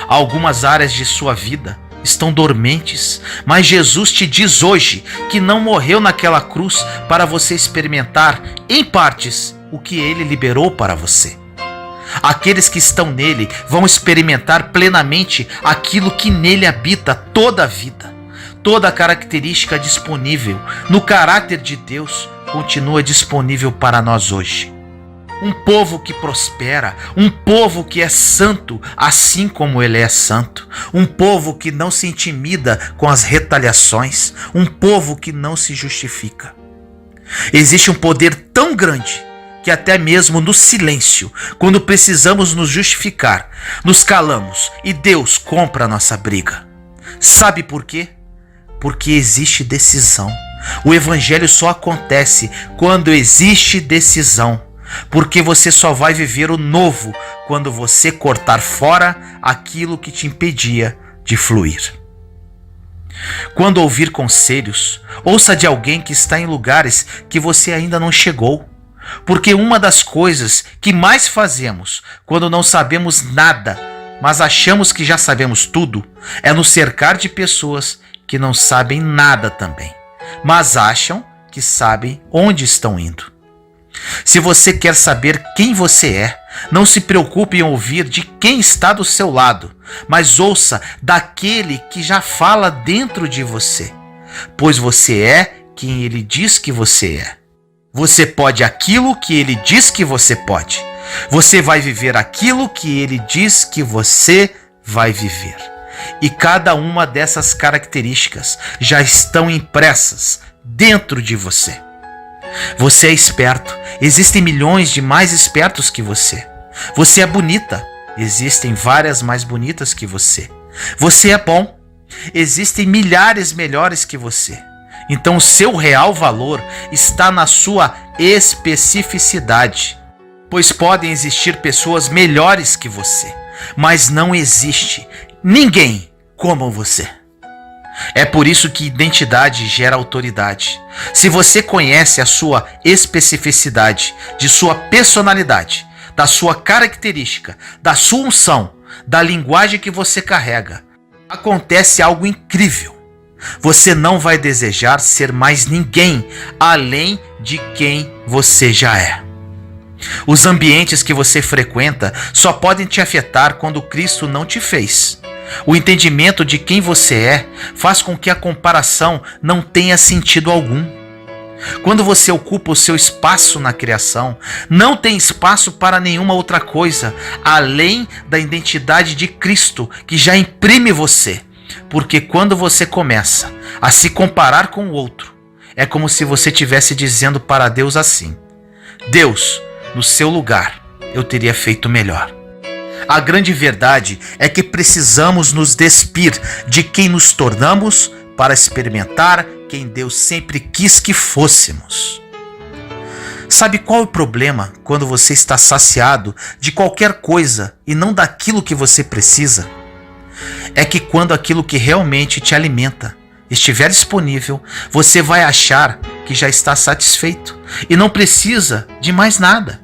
Algumas áreas de sua vida estão dormentes, mas Jesus te diz hoje que não morreu naquela cruz para você experimentar em partes o que ele liberou para você. Aqueles que estão nele vão experimentar plenamente aquilo que nele habita toda a vida. Toda a característica disponível no caráter de Deus continua disponível para nós hoje. Um povo que prospera, um povo que é santo, assim como ele é santo. Um povo que não se intimida com as retaliações, um povo que não se justifica. Existe um poder tão grande que até mesmo no silêncio, quando precisamos nos justificar, nos calamos e Deus compra a nossa briga. Sabe por quê? Porque existe decisão. O evangelho só acontece quando existe decisão. Porque você só vai viver o novo quando você cortar fora aquilo que te impedia de fluir. Quando ouvir conselhos, ouça de alguém que está em lugares que você ainda não chegou. Porque uma das coisas que mais fazemos quando não sabemos nada, mas achamos que já sabemos tudo, é nos cercar de pessoas que não sabem nada também, mas acham que sabem onde estão indo. Se você quer saber quem você é, Não se preocupe em ouvir de quem está do seu lado, mas ouça daquele que já fala dentro de você, pois você é quem ele diz que você é. Você pode aquilo que ele diz que você pode. Você vai viver aquilo que ele diz que você vai viver. E cada uma dessas características já estão impressas dentro de você. Você é esperto. Existem milhões de mais espertos que você. Você é bonita. Existem várias mais bonitas que você. Você é bom. Existem milhares melhores que você. Então o seu real valor está na sua especificidade. Pois podem existir pessoas melhores que você, mas não existe ninguém como você. É por isso que identidade gera autoridade. Se você conhece a sua especificidade, de sua personalidade, da sua característica, da sua unção, da linguagem que você carrega, acontece algo incrível. Você não vai desejar ser mais ninguém além de quem você já é. Os ambientes que você frequenta só podem te afetar quando Cristo não te fez. O entendimento de quem você é faz com que a comparação não tenha sentido algum. Quando você ocupa o seu espaço na criação, não tem espaço para nenhuma outra coisa além da identidade de Cristo que já imprime você. Porque quando você começa a se comparar com o outro, é como se você estivesse dizendo para Deus assim: Deus, no seu lugar, eu teria feito melhor. A grande verdade é que precisamos nos despir de quem nos tornamos para experimentar quem Deus sempre quis que fôssemos. Sabe qual é o problema quando você está saciado de qualquer coisa e não daquilo que você precisa? É que quando aquilo que realmente te alimenta estiver disponível, você vai achar que já está satisfeito e não precisa de mais nada.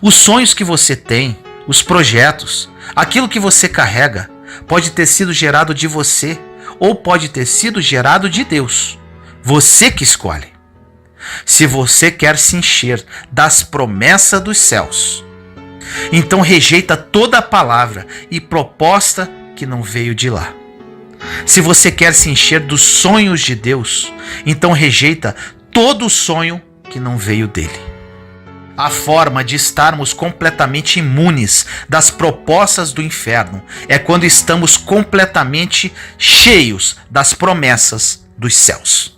Os sonhos que você tem, os projetos, aquilo que você carrega, pode ter sido gerado de você ou pode ter sido gerado de Deus. Você que escolhe. Se você quer se encher das promessas dos céus, então rejeita toda a palavra e proposta que não veio de lá. Se você quer se encher dos sonhos de Deus, então rejeita todo sonho que não veio dele. A forma de estarmos completamente imunes das propostas do inferno é quando estamos completamente cheios das promessas dos céus.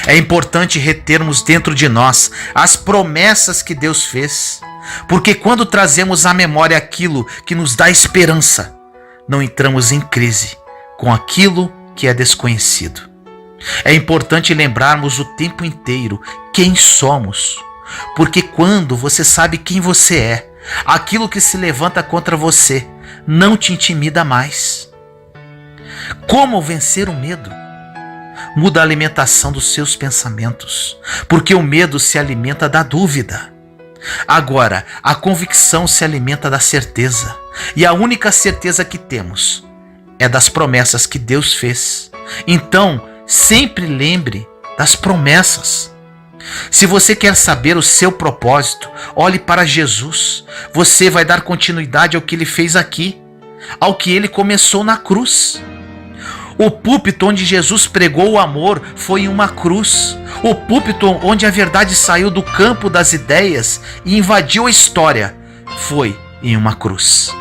É importante retermos dentro de nós as promessas que Deus fez, porque quando trazemos à memória aquilo que nos dá esperança, não entramos em crise com aquilo que é desconhecido. É importante lembrarmos o tempo inteiro quem somos, porque quando você sabe quem você é, aquilo que se levanta contra você não te intimida mais. Como vencer o medo? Muda a alimentação dos seus pensamentos, porque o medo se alimenta da dúvida. Agora, a convicção se alimenta da certeza, e a única certeza que temos é das promessas que Deus fez. Então, sempre lembre das promessas. Se você quer saber o seu propósito, olhe para Jesus. Você vai dar continuidade ao que ele fez aqui, ao que ele começou na cruz. O púlpito onde Jesus pregou o amor foi em uma cruz. O púlpito onde a verdade saiu do campo das ideias e invadiu a história foi em uma cruz.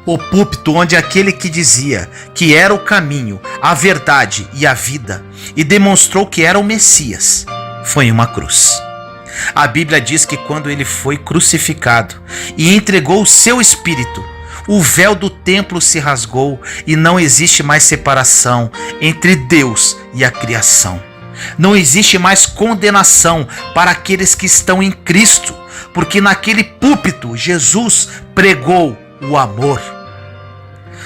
O púlpito onde aquele que dizia que era o caminho, a verdade e a vida e demonstrou que era o Messias foi em uma cruz. A Bíblia diz que quando ele foi crucificado e entregou o seu espírito, o véu do templo se rasgou e não existe mais separação entre Deus e a criação. Não existe mais condenação para aqueles que estão em Cristo, porque naquele púlpito Jesus pregou o amor.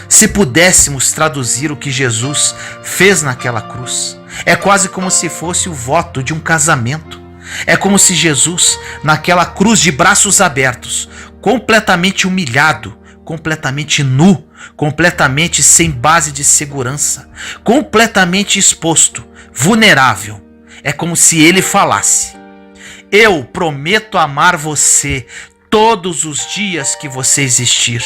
Se pudéssemos traduzir o que Jesus fez naquela cruz, é quase como se fosse o voto de um casamento. É como se Jesus, naquela cruz de braços abertos, completamente humilhado, completamente nu, completamente sem base de segurança, completamente exposto, vulnerável. É como se ele falasse: eu prometo amar você todos os dias que você existir.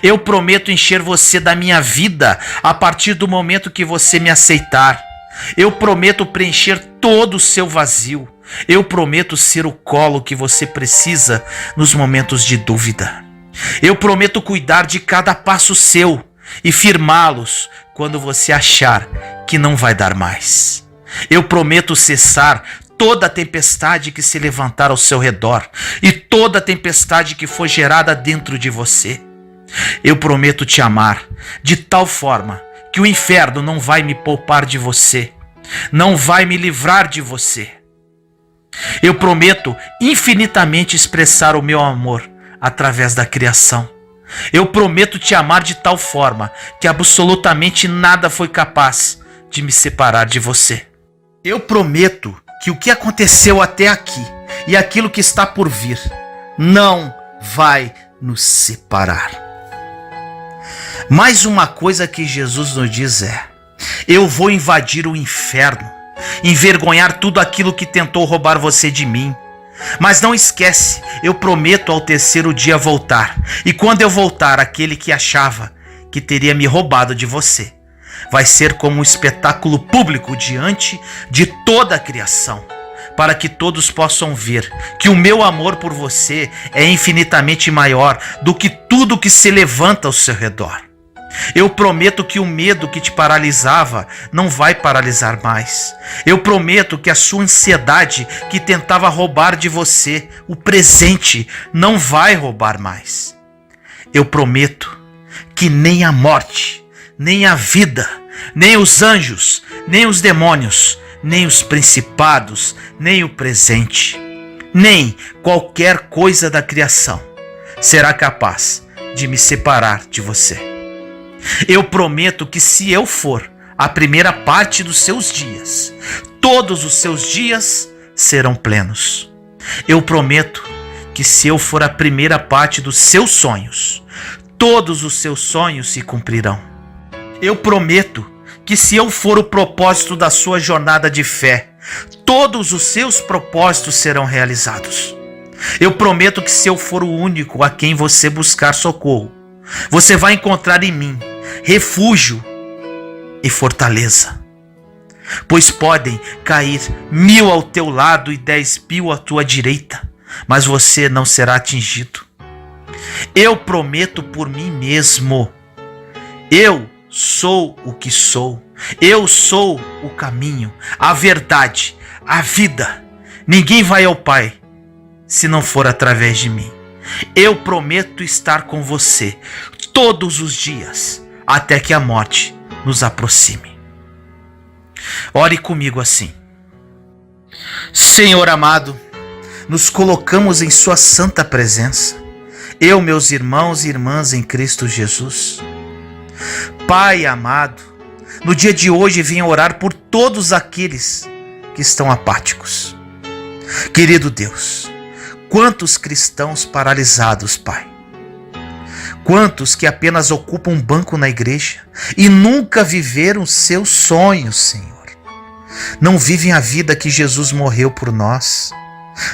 Eu prometo encher você da minha vida a partir do momento que você me aceitar. Eu prometo preencher todo o seu vazio. Eu prometo ser o colo que você precisa nos momentos de dúvida. Eu prometo cuidar de cada passo seu e firmá-los quando você achar que não vai dar mais. Eu prometo cessar toda a tempestade que se levantar ao seu redor e toda a tempestade que for gerada dentro de você. Eu prometo te amar de tal forma que o inferno não vai me poupar de você, não vai me livrar de você. Eu prometo infinitamente expressar o meu amor através da criação. Eu prometo te amar de tal forma que absolutamente nada foi capaz de me separar de você. Eu prometo que o que aconteceu até aqui e aquilo que está por vir não vai nos separar. Mais uma coisa que Jesus nos diz é: eu vou invadir o inferno, envergonhar tudo aquilo que tentou roubar você de mim. Mas não esquece, eu prometo ao terceiro dia voltar. E quando eu voltar, aquele que achava que teria me roubado de você vai ser como um espetáculo público diante de toda a criação, para que todos possam ver que o meu amor por você é infinitamente maior do que tudo que se levanta ao seu redor. Eu prometo que o medo que te paralisava não vai paralisar mais. Eu prometo que a sua ansiedade que tentava roubar de você o presente não vai roubar mais. Eu prometo que nem a morte, nem a vida, nem os anjos, nem os demônios, nem os principados, nem o presente, nem qualquer coisa da criação será capaz de me separar de você. Eu prometo que se eu for a primeira parte dos seus dias, todos os seus dias serão plenos. Eu prometo que se eu for a primeira parte dos seus sonhos, todos os seus sonhos se cumprirão. Eu prometo que se eu for o propósito da sua jornada de fé, todos os seus propósitos serão realizados. Eu prometo que se eu for o único a quem você buscar socorro, você vai encontrar em mim refúgio e fortaleza. Pois podem cair 1000 ao teu lado e 10.000 à tua direita, mas você não será atingido. Eu prometo por mim mesmo. Eu sou o que sou. Eu sou o caminho, a verdade, a vida. Ninguém vai ao Pai se não for através de mim. Eu prometo estar com você todos os dias, até que a morte nos aproxime. Ore comigo assim: Senhor amado, nos colocamos em sua santa presença, eu, meus irmãos e irmãs em Cristo Jesus. Pai amado, no dia de hoje vim orar por todos aqueles que estão apáticos. Querido Deus, quantos cristãos paralisados, Pai. Quantos que apenas ocupam um banco na igreja e nunca viveram seus sonhos, Senhor. Não vivem a vida que Jesus morreu por nós.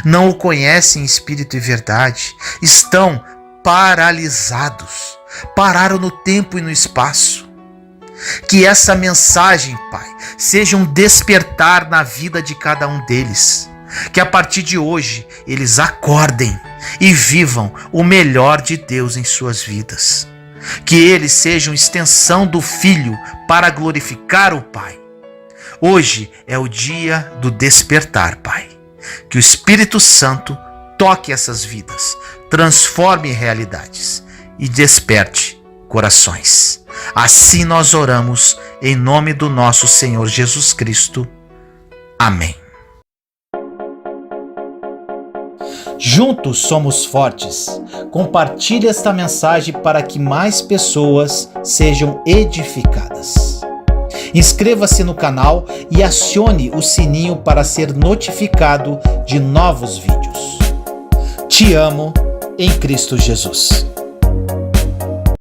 Não o conhecem em espírito e verdade. Estão paralisados. Pararam no tempo e no espaço. Que essa mensagem, Pai, seja um despertar na vida de cada um deles. Que a partir de hoje eles acordem e vivam o melhor de Deus em suas vidas. Que eles sejam extensão do Filho para glorificar o Pai. Hoje é o dia do despertar, Pai. Que o Espírito Santo toque essas vidas, transforme realidades e desperte corações. Assim nós oramos em nome do nosso Senhor Jesus Cristo. Amém. Juntos somos fortes. Compartilhe esta mensagem para que mais pessoas sejam edificadas. Inscreva-se no canal e acione o sininho para ser notificado de novos vídeos. Te amo em Cristo Jesus.